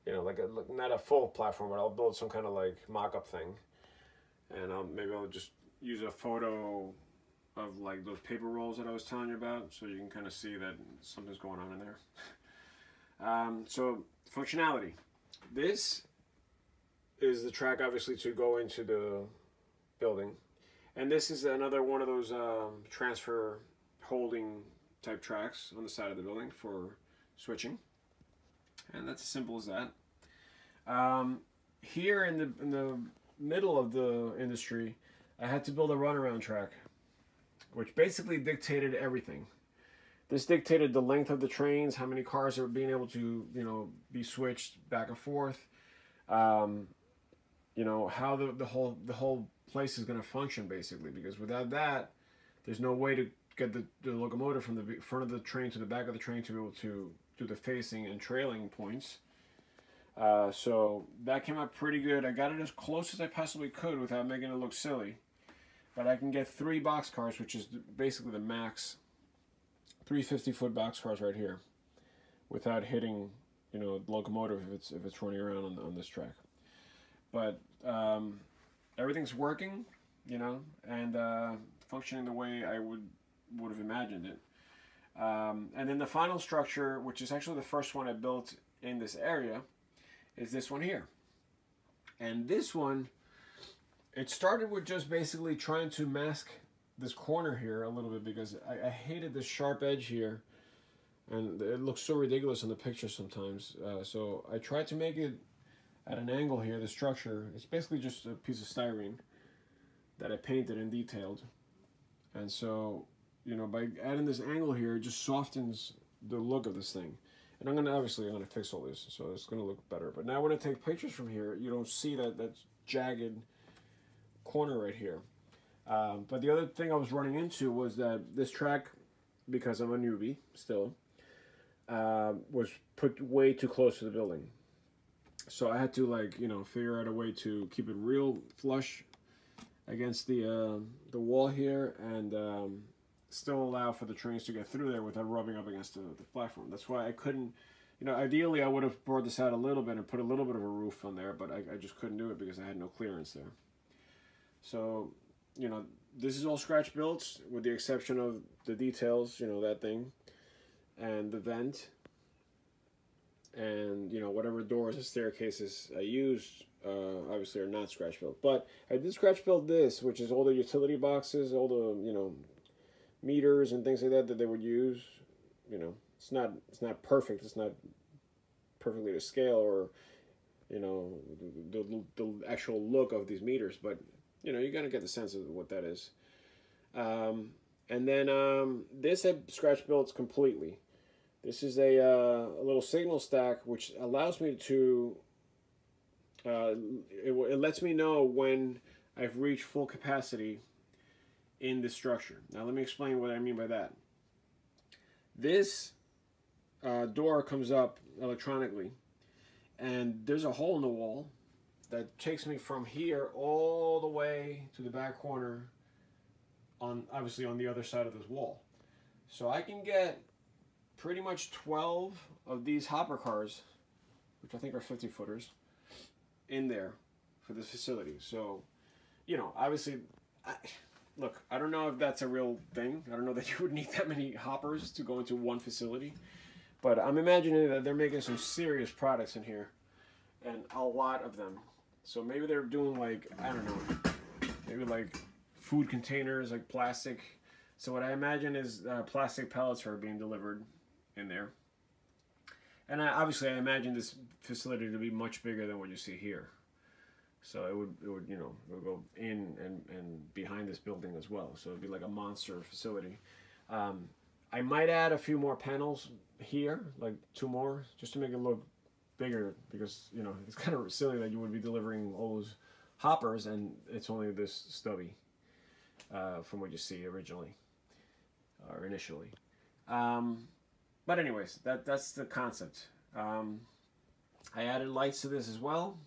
you know, like not a full platform, but I'll build some kind of like mock-up thing, and maybe I'll just use a photo of like those paper rolls that I was telling you about, so you can kind of see that something's going on in there. So functionality. This is the track, obviously, to go into the building, and this is another one of those transfer holding type tracks on the side of the building for switching, and that's as simple as that. Here in the middle of the industry, I had to build a runaround track, which basically dictated everything. This dictated the length of the trains, how many cars are being able to, you know, be switched back and forth. You know, how the whole place is going to function, basically, because without that, there's no way to get the locomotive from the front of the train to the back of the train to be able to do the facing and trailing points. So that came out pretty good. I got it as close as I possibly could without making it look silly. But I can get 3 boxcars, which is basically the max, 3 50-foot boxcars right here, without hitting, you know, the locomotive if it's running around on this track. But everything's working, you know, and functioning the way I would have imagined it. And then the final structure, which is actually the first one I built in this area, is this one here. And this one, it started with just basically trying to mask this corner here a little bit, because I hated this sharp edge here, and it looks so ridiculous in the picture sometimes. So I tried to make it at an angle here, the structure. It's basically just a piece of styrene that I painted and detailed. And so, you know, by adding this angle here, it just softens the look of this thing. And I'm gonna fix all this, so it's gonna look better. But now when I take pictures from here, you don't see that jagged corner right here. But the other thing I was running into was that this track, because I'm a newbie still, was put way too close to the building. So I had to, like, you know, figure out a way to keep it real flush against the wall here, and still allow for the trains to get through there without rubbing up against the platform. That's why I couldn't, you know, ideally I would have bored this out a little bit and put a little bit of a roof on there, but I just couldn't do it because I had no clearance there. So, you know, this is all scratch built with the exception of the details, you know, that thing, and the vent, and, you know, whatever doors and staircases I used obviously are not scratch built. But I did scratch build this, which is all the utility boxes, all the, you know, meters and things like that they would use. You know, it's not perfect. It's not perfectly to scale, or, you know, the actual look of these meters, but, you know, you gotta get the sense of what that is. And then this I scratch built completely. This is a little signal stack which allows me to it lets me know when I've reached full capacity in the structure. Now let me explain what I mean by that. This door comes up electronically, and there's a hole in the wall that takes me from here all the way to the back corner, on obviously on the other side of this wall. So I can get pretty much 12 of these hopper cars, which I think are 50 footers, in there for this facility. So, you know, obviously, look, I don't know if that's a real thing. I don't know that you would need that many hoppers to go into one facility, but I'm imagining that they're making some serious products in here, and a lot of them. So maybe they're doing, like, I don't know, maybe like food containers, like plastic. So what I imagine is plastic pellets are being delivered in there. And obviously I imagine this facility to be much bigger than what you see here. So it would you know, it would go in and behind this building as well. So it'd be like a monster facility. I might add a few more panels here, like 2 more, just to make it look bigger, because, you know, it's kind of silly that you would be delivering all those hoppers and it's only this stubby from what you see originally or initially. But anyways, that's the concept. I added lights to this as well,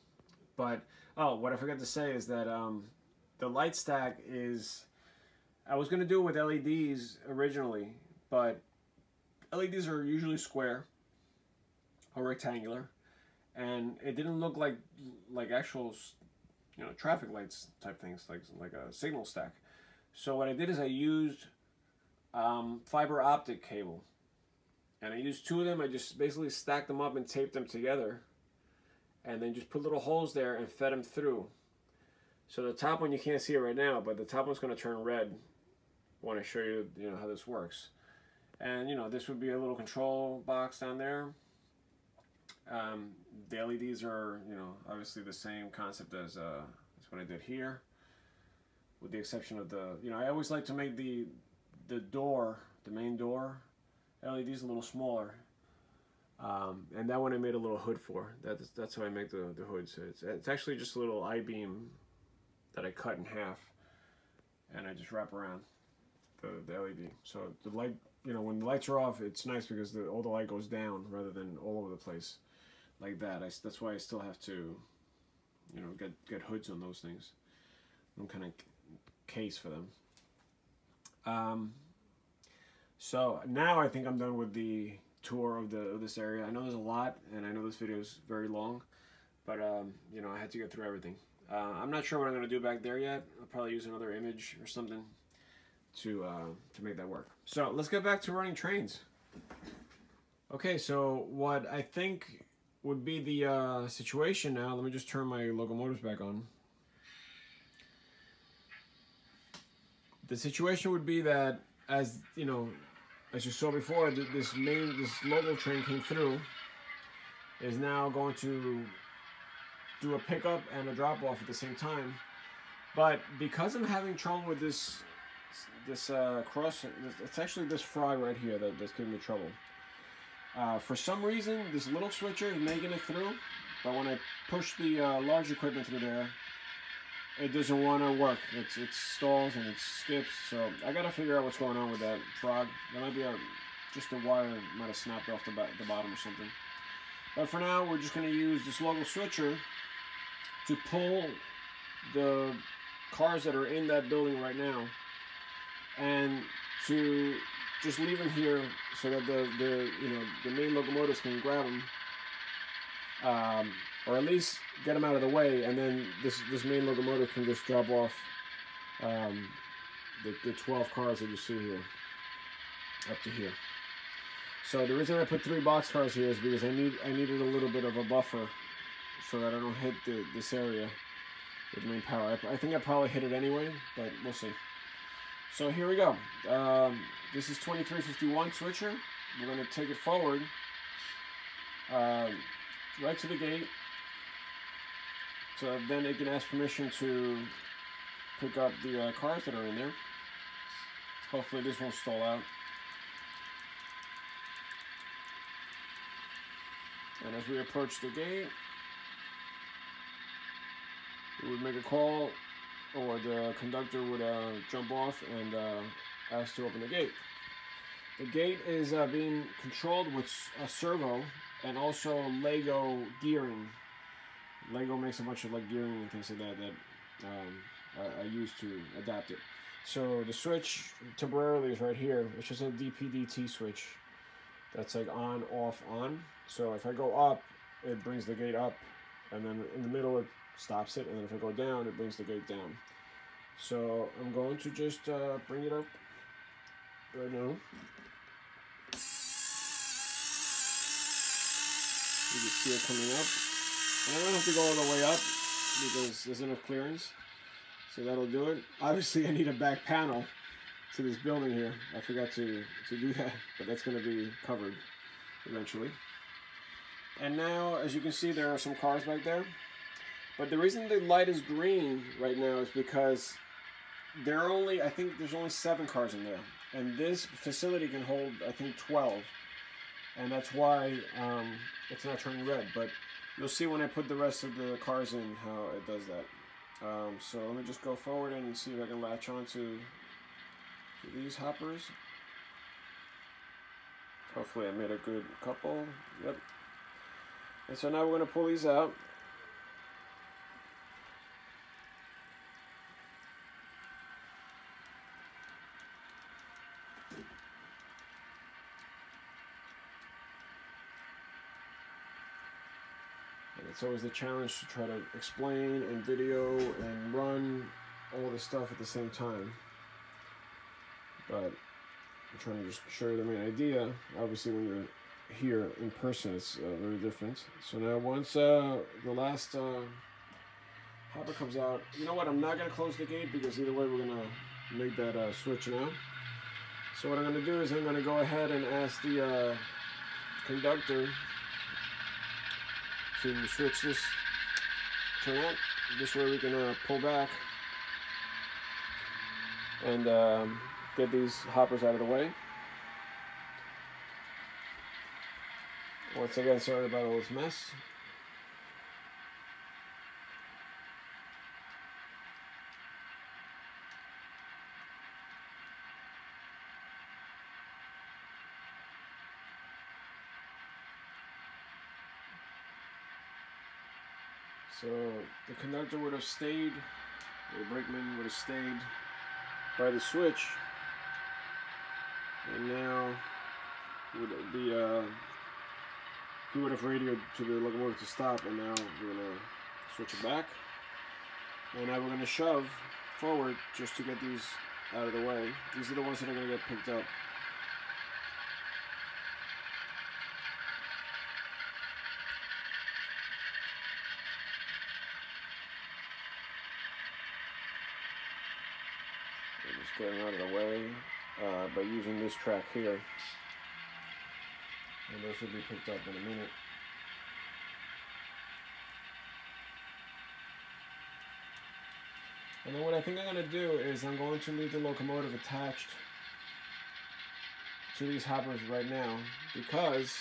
but what I forgot to say is that the light stack is, I was going to do it with LEDs originally, but LEDs are usually square or rectangular, and it didn't look like actual, you know, traffic lights type things, like a signal stack. So what I did is I used fiber optic cable, and I used 2 of them. I just basically stacked them up and taped them together, and then just put little holes there and fed them through. So the top one, you can't see it right now, but the top one's going to turn red when I show you, you know, how this works. And, you know, this would be a little control box down there. The LEDs are, you know, obviously the same concept as what I did here, with the exception of the, you know, I always like to make the door, the main door LEDs a little smaller. And that one I made a little hood for. That's how I make the hood. So it's actually just a little I-beam that I cut in half, and I just wrap around the LED. So the light, you know, when the lights are off, it's nice because all the light goes down rather than all over the place like that. That's why I still have to, you know, get hoods on those things. Some kind of case for them. So now I think I'm done with the tour of this area. I know there's a lot, and I know this video is very long, but you know, I had to get through everything. I'm not sure what I'm going to do back there yet. I'll probably use another image or something to make that work. So let's get back to running trains. Okay, so what I think would be the situation now, let me just turn my locomotives back on. The situation would be that, as you know, as you saw before, this local train came through, is now going to do a pickup and a drop off at the same time. But because I'm having trouble with this cross, it's actually this frog right here that's giving me trouble. For some reason, this little switcher is making it through, but when I push the large equipment through there, it doesn't want to work. It stalls and it skips. So I gotta figure out what's going on with that frog. There might be just a wire might have snapped off the bottom or something. But for now, we're just gonna use this local switcher to pull the cars that are in that building right now, and to just leave them here so that the main locomotives can grab them, or at least get them out of the way, and then this main locomotive can just drop off the 12 cars that you see here up to here. So the reason I put 3 box cars here is because I needed a little bit of a buffer so that I don't hit this area with main power. I think I probably hit it anyway, but we'll see. So here we go. This is 2351 switcher. We're going to take it forward right to the gate. So then it can ask permission to pick up the cars that are in there. Hopefully this won't stall out. And as we approach the gate, we would make a call, or the conductor would jump off and ask to open the gate. The gate is being controlled with a servo and also Lego gearing. Lego makes a bunch of like gearing and things like that I use to adapt it. So the switch temporarily is right here. It's just a DP/DT switch that's like on, off, on. So if I go up, it brings the gate up, and then in the middle it stops it, and then if I go down, it brings the gate down. So I'm going to just bring it up right now. You can see it coming up. And I don't have to go all the way up because there's enough clearance. So that'll do it. Obviously I need a back panel to this building here. I forgot to do that, but that's going to be covered eventually. And now, as you can see, there are some cars back there. But the reason the light is green right now is because I think there's only 7 cars in there. And this facility can hold, I think, 12. And that's why it's not turning red. But you'll see when I put the rest of the cars in how it does that. So let me just go forward and see if I can latch on to these hoppers. Hopefully I made a good couple. Yep. And so now we're going to pull these out. And it's always the challenge to try to explain and video and run all this stuff at the same time. But I'm trying to just show you the main idea. Obviously when you're here in person, it's very different. So now once the last hopper comes out, you know what, I'm not going to close the gate because either way we're going to make that switch now. So what I'm going to do is I'm going to go ahead and ask the conductor to switch this, turn out. This way we can pull back and get these hoppers out of the way. Once again, sorry about all this mess. So the conductor would have stayed, the brakeman would have stayed by the switch, and now would be he would have radioed to the locomotive to stop, and now we're gonna switch it back, and now we're gonna shove forward just to get these out of the way. These are the ones that are gonna get picked up. Just getting out of the way by using this track here. And those will be picked up in a minute. And then what I think I'm going to do is I'm going to leave the locomotive attached to these hoppers right now, because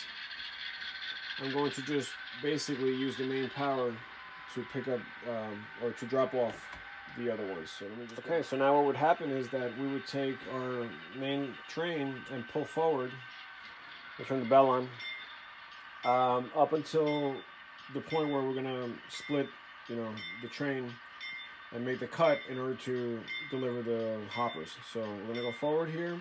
I'm going to just basically use the main power to pick up or to drop off the other ones. So let me just okay, so now what would happen is that we would take our main train and pull forward. We'll turn the bell on up until the point where we're gonna split, the train and make the cut in order to deliver the hoppers. So we're gonna go forward here.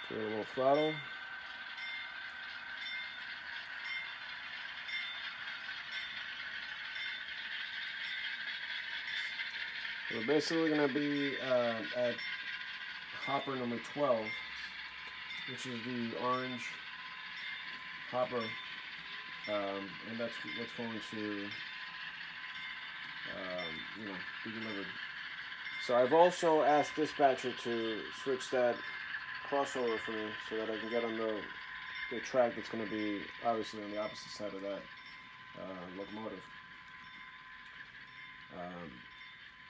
Give it a little throttle. We're basically going to be at hopper number 12, which is the orange hopper, and that's what's going to be delivered. So I've also asked dispatcher to switch that crossover for me so that I can get on the track that's going to be obviously on the opposite side of that locomotive,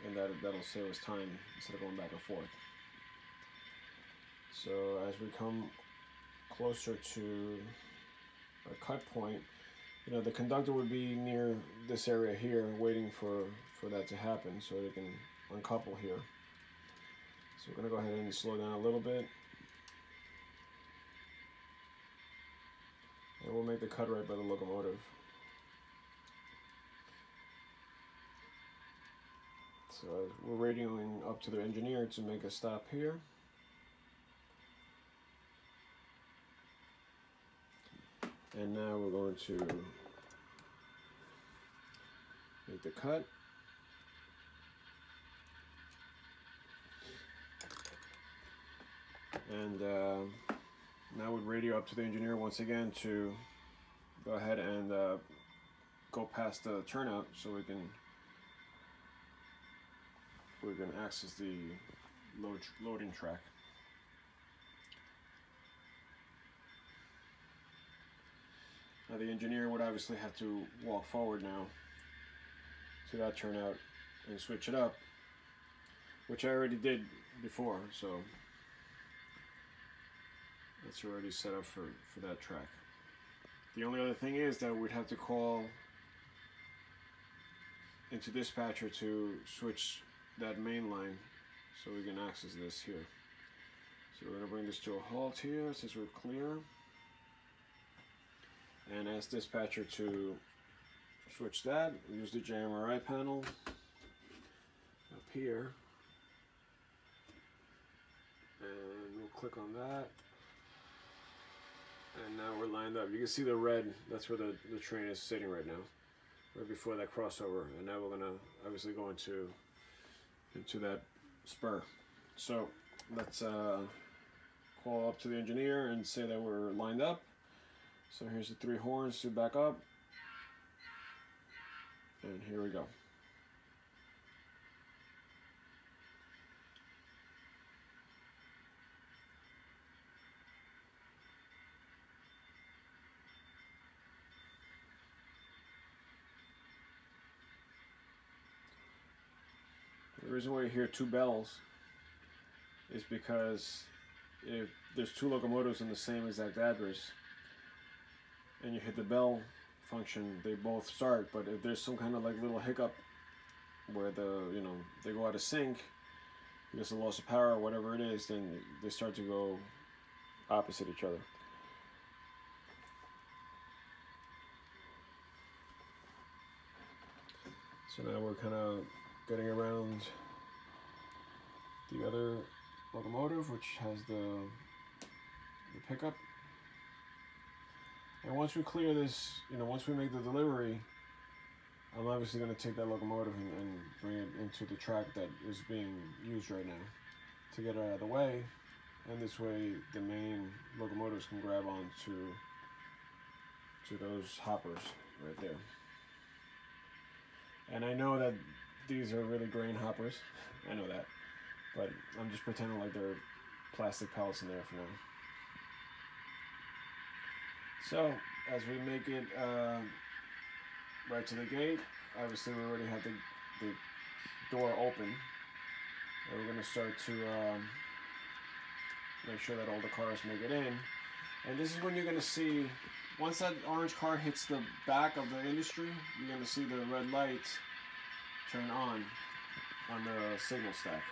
and that'll save us time instead of going back and forth. So as we come closer to a cut point, the conductor would be near this area here, waiting for that to happen so they can uncouple here. So we're going to go ahead and slow down a little bit, and we'll make the cut right by the locomotive. So we're radioing up to the engineer to make a stop here. And now we're going to make the cut. And now we'd radio up to the engineer once again to go ahead and go past the turnout so we can access the loading track. Now the engineer would obviously have to walk forward now to that turnout and switch it up, which I already did before, so that's already set up for that track. The only other thing is that we'd have to call into dispatcher to switch that main line so we can access this here. So we're going to bring this to a halt here since we're clear, and ask dispatcher to switch that. Use the JMRI panel up here, and we'll click on that. And now we're lined up. You can see the red, that's where the train is sitting right now, right before that crossover. And now we're gonna obviously go into that spur. So let's call up to the engineer and say that we're lined up. So here's the 3 horns to back up. And here we go. The reason why you hear 2 bells is because if there's 2 locomotives in the same exact address and you hit the bell function, they both start. But if there's some kind of like little hiccup where they go out of sync because of loss of power or whatever it is, then they start to go opposite each other. So now we're kind of getting around the other locomotive, which has the pickup. And once we clear this, once we make the delivery, I'm obviously going to take that locomotive and bring it into the track that is being used right now to get it out of the way. And this way the main locomotives can grab on to those hoppers right there. And I know that these are really grain hoppers, I know that, but I'm just pretending like they're plastic pellets in there for now. So as we make it right to the gate, obviously we already have the door open, and we're going to start to make sure that all the cars make it in. And this is when you're going to see, once that orange car hits the back of the industry, you're going to see the red light turn on the signal stack.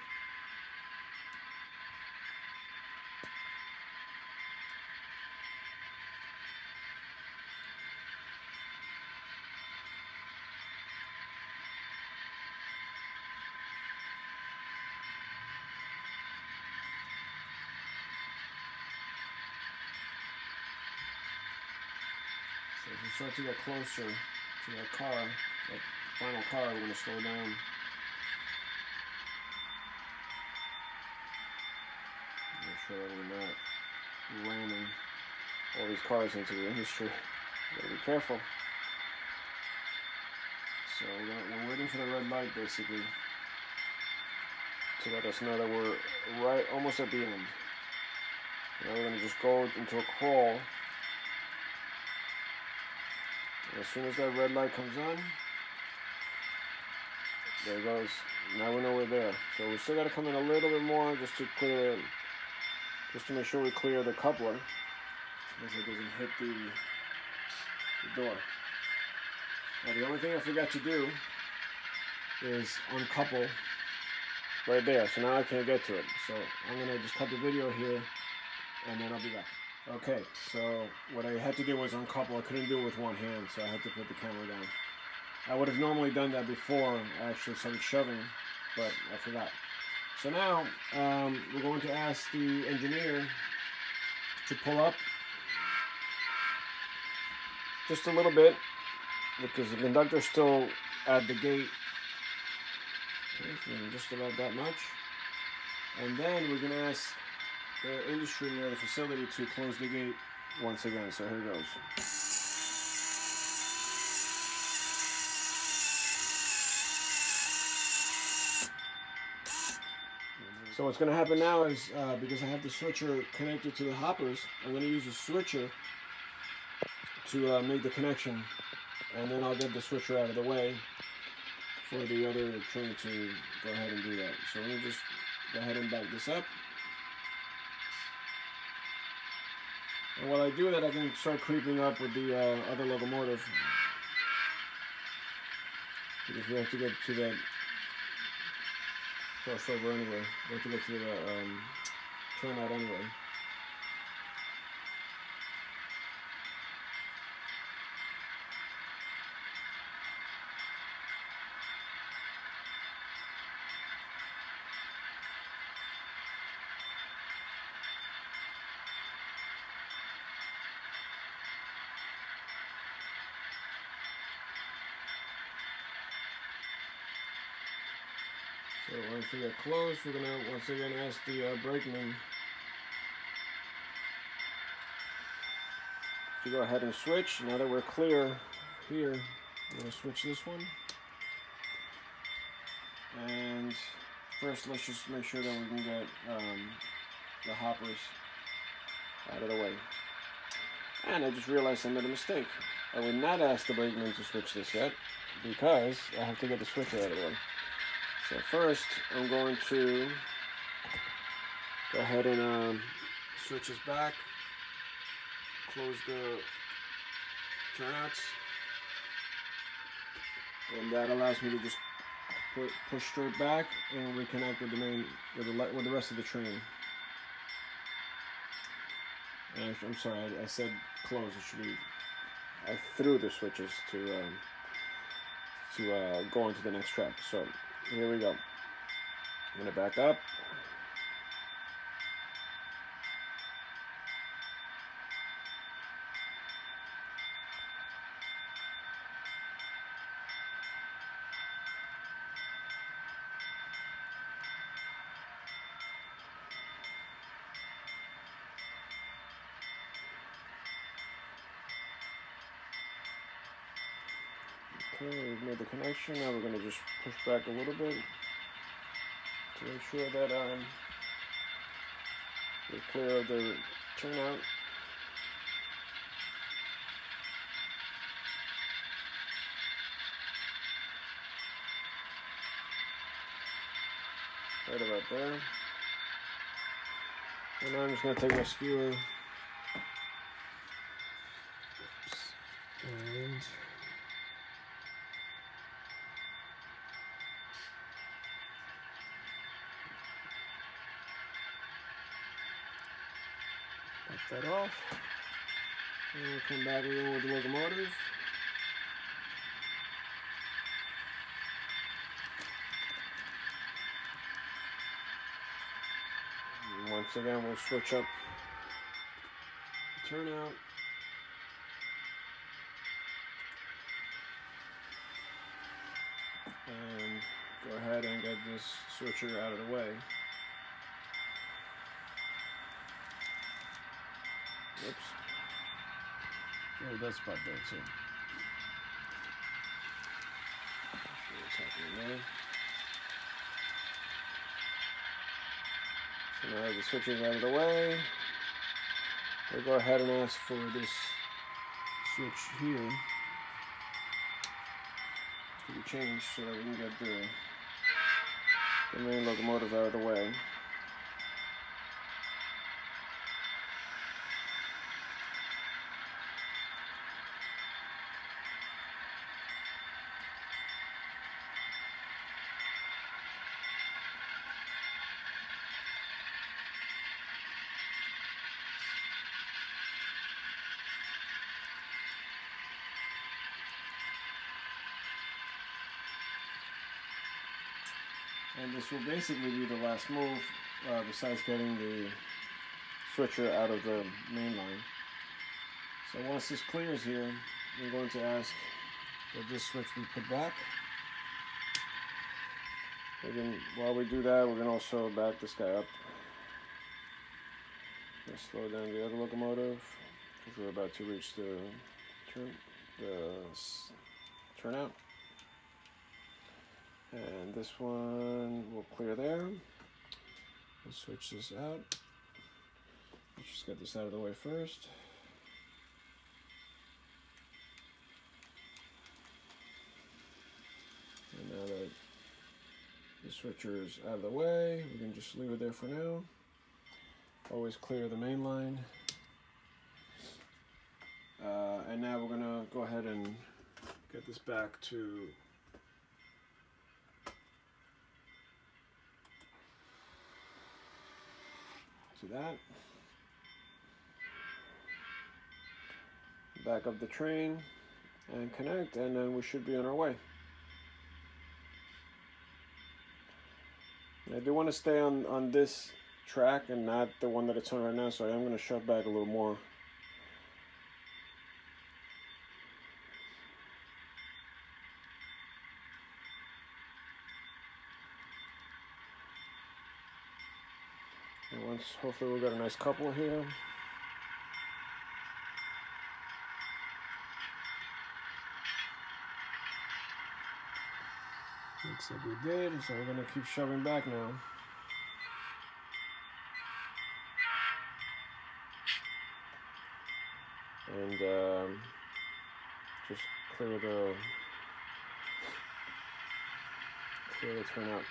So as we start to get closer to that car, that final car, we're going to slow down. sure that we're not ramming all these cars into the industry. Gotta be careful. So we're waiting for the red light basically to let us know that we're right almost at the end. Now we're gonna just go into a crawl. And as soon as that red light comes on, there it goes. Now we know we're there. So we still gotta come in a little bit more just to clear, just to make sure we clear the coupler, as it doesn't hit the door. Now the only thing I forgot to do is uncouple right there. So now I can't get to it. So I'm gonna just cut the video here and then I'll be back. Okay, so what I had to do was uncouple. I couldn't do it with one hand, so I had to put the camera down. I would have normally done that before I actually started shoving, but I forgot. So now we're going to ask the engineer to pull up just a little bit, because the conductor's still at the gate. Okay, just about that much. And then we're going to ask the industry or the facility to close the gate once again. So here goes. So what's going to happen now is, because I have the switcher connected to the hoppers, I'm going to use a switcher to make the connection, and then I'll get the switcher out of the way for the other train to go ahead and do that. So let me just go ahead and back this up. And while I do that, I can start creeping up with the other locomotive, because we have to get to that crossover anyway. We have to get to the turnout anyway. So once we get close, we're going to once again ask the brakeman to go ahead and switch. Now that we're clear here, I'm going to switch this one. And first, let's just make sure that we can get the hoppers out of the way. And I just realized I made a mistake. I would not ask the brakeman to switch this yet, because I have to get the switcher out of the way. So first, I'm going to go ahead and switch this back, close the turnouts, and that allows me to just push straight back and reconnect with the main, with the rest of the train. And I'm sorry, I said close. It should be, I threw the switches to go into the next track. So here we go. I'm going to back up. Okay, we've made the connection. Now we're going to just push back a little bit to make sure that we're clear of the turnout. Right about there. And now I'm just going to take my skewer and that off, and we'll come back again with the locomotive. And once again, we'll switch up the turnout. And go ahead and get this switcher out of the way. little dead spot there too. What's happening there? So now the switch is out of the way. We'll go ahead and ask for this switch here to be changed so that we can get the main locomotive out of the way. And this will basically be the last move, besides getting the switcher out of the main line. So once this clears here, we're going to ask that this switch be put back. While we do that, we're going to also back this guy up. Let's slow down the other locomotive, because we're about to reach the turnout. And this one will clear there. We'll switch this out. Let's just get this out of the way first. And now that the switcher is out of the way, we can just leave it there for now. Always clear the main line. And now we're gonna go ahead and get this back to that. Back up the train and connect, and then we should be on our way. I do want to stay on this track and not the one that it's on right now, so I am going to shove back a little more. And once, hopefully we've got a nice couple here. Looks like we did, so we're gonna keep shoving back now. And just clear the turnout.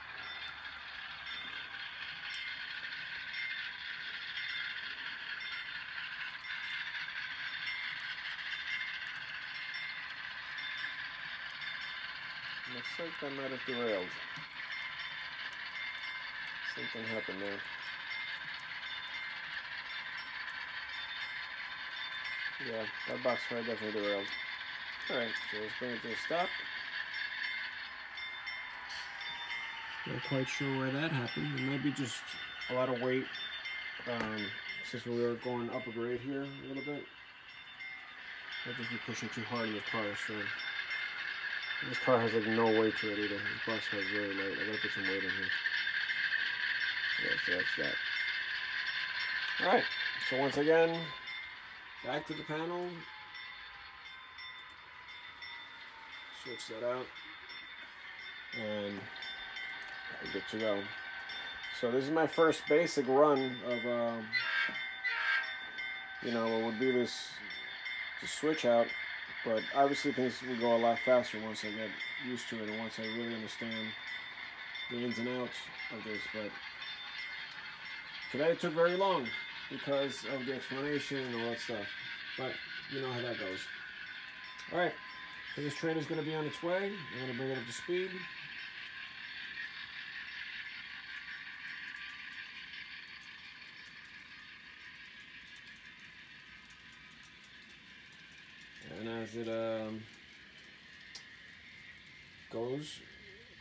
Looks like that might have derailed. Something happened there. Yeah, that box car definitely derailed. Alright, so let's bring it to a stop. Not quite sure where that happened. It might be just a lot of weight, since we were going up a grade here a little bit. I think you're pushing too hard in the car, so this car has like no weight to it either. This box car is very light. I gotta put some weight in here. Yeah, so that's that. Alright, so once again, back to the panel. Switch that out. And we're good to go. So this is my first basic run of, you know, what would be this switch out. But obviously things will go a lot faster once I get used to it and once I really understand the ins and outs of this. But today it took very long because of the explanation and all that stuff. But you know how that goes. Alright, so this train is going to be on its way. I'm going to bring it up to speed. And as it goes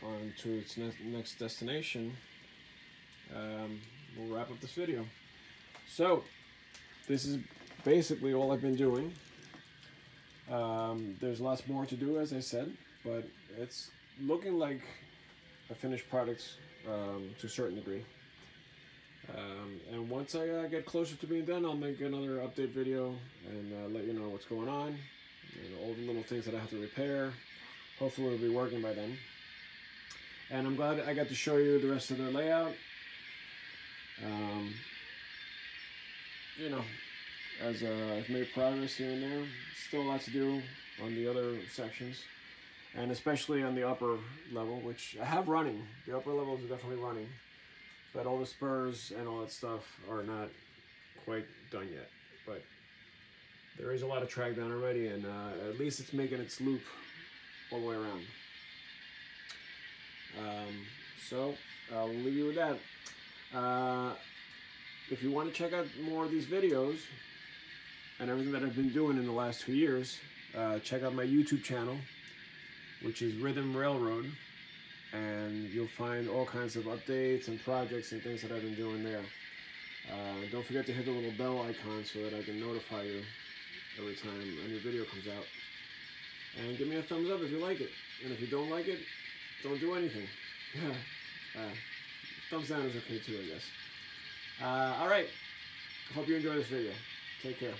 on to its next destination, we'll wrap up this video. So, this is basically all I've been doing. There's lots more to do, as I said, but it's looking like a finished product to a certain degree. And once I get closer to being done, I'll make another update video and let you know what's going on and all the little things that I have to repair. Hopefully it'll be working by then. And I'm glad I got to show you the rest of the layout. You know, as I've made progress here and there, still a lot to do on the other sections, and especially on the upper level, which I have running. The upper levels are definitely running, but all the spurs and all that stuff are not quite done yet. But there is a lot of track down already, and at least it's making its loop all the way around. So I'll leave you with that. If you want to check out more of these videos and everything that I've been doing in the last 2 years, check out my YouTube channel, which is Rhythm Railroad, and you'll find all kinds of updates and projects and things that I've been doing there. Don't forget to hit the little bell icon so that I can notify you every time a new video comes out. And give me a thumbs up if you like it. And if you don't like it, don't do anything. Thumbs down is okay too, I guess. Alright, hope you enjoy this video. Take care.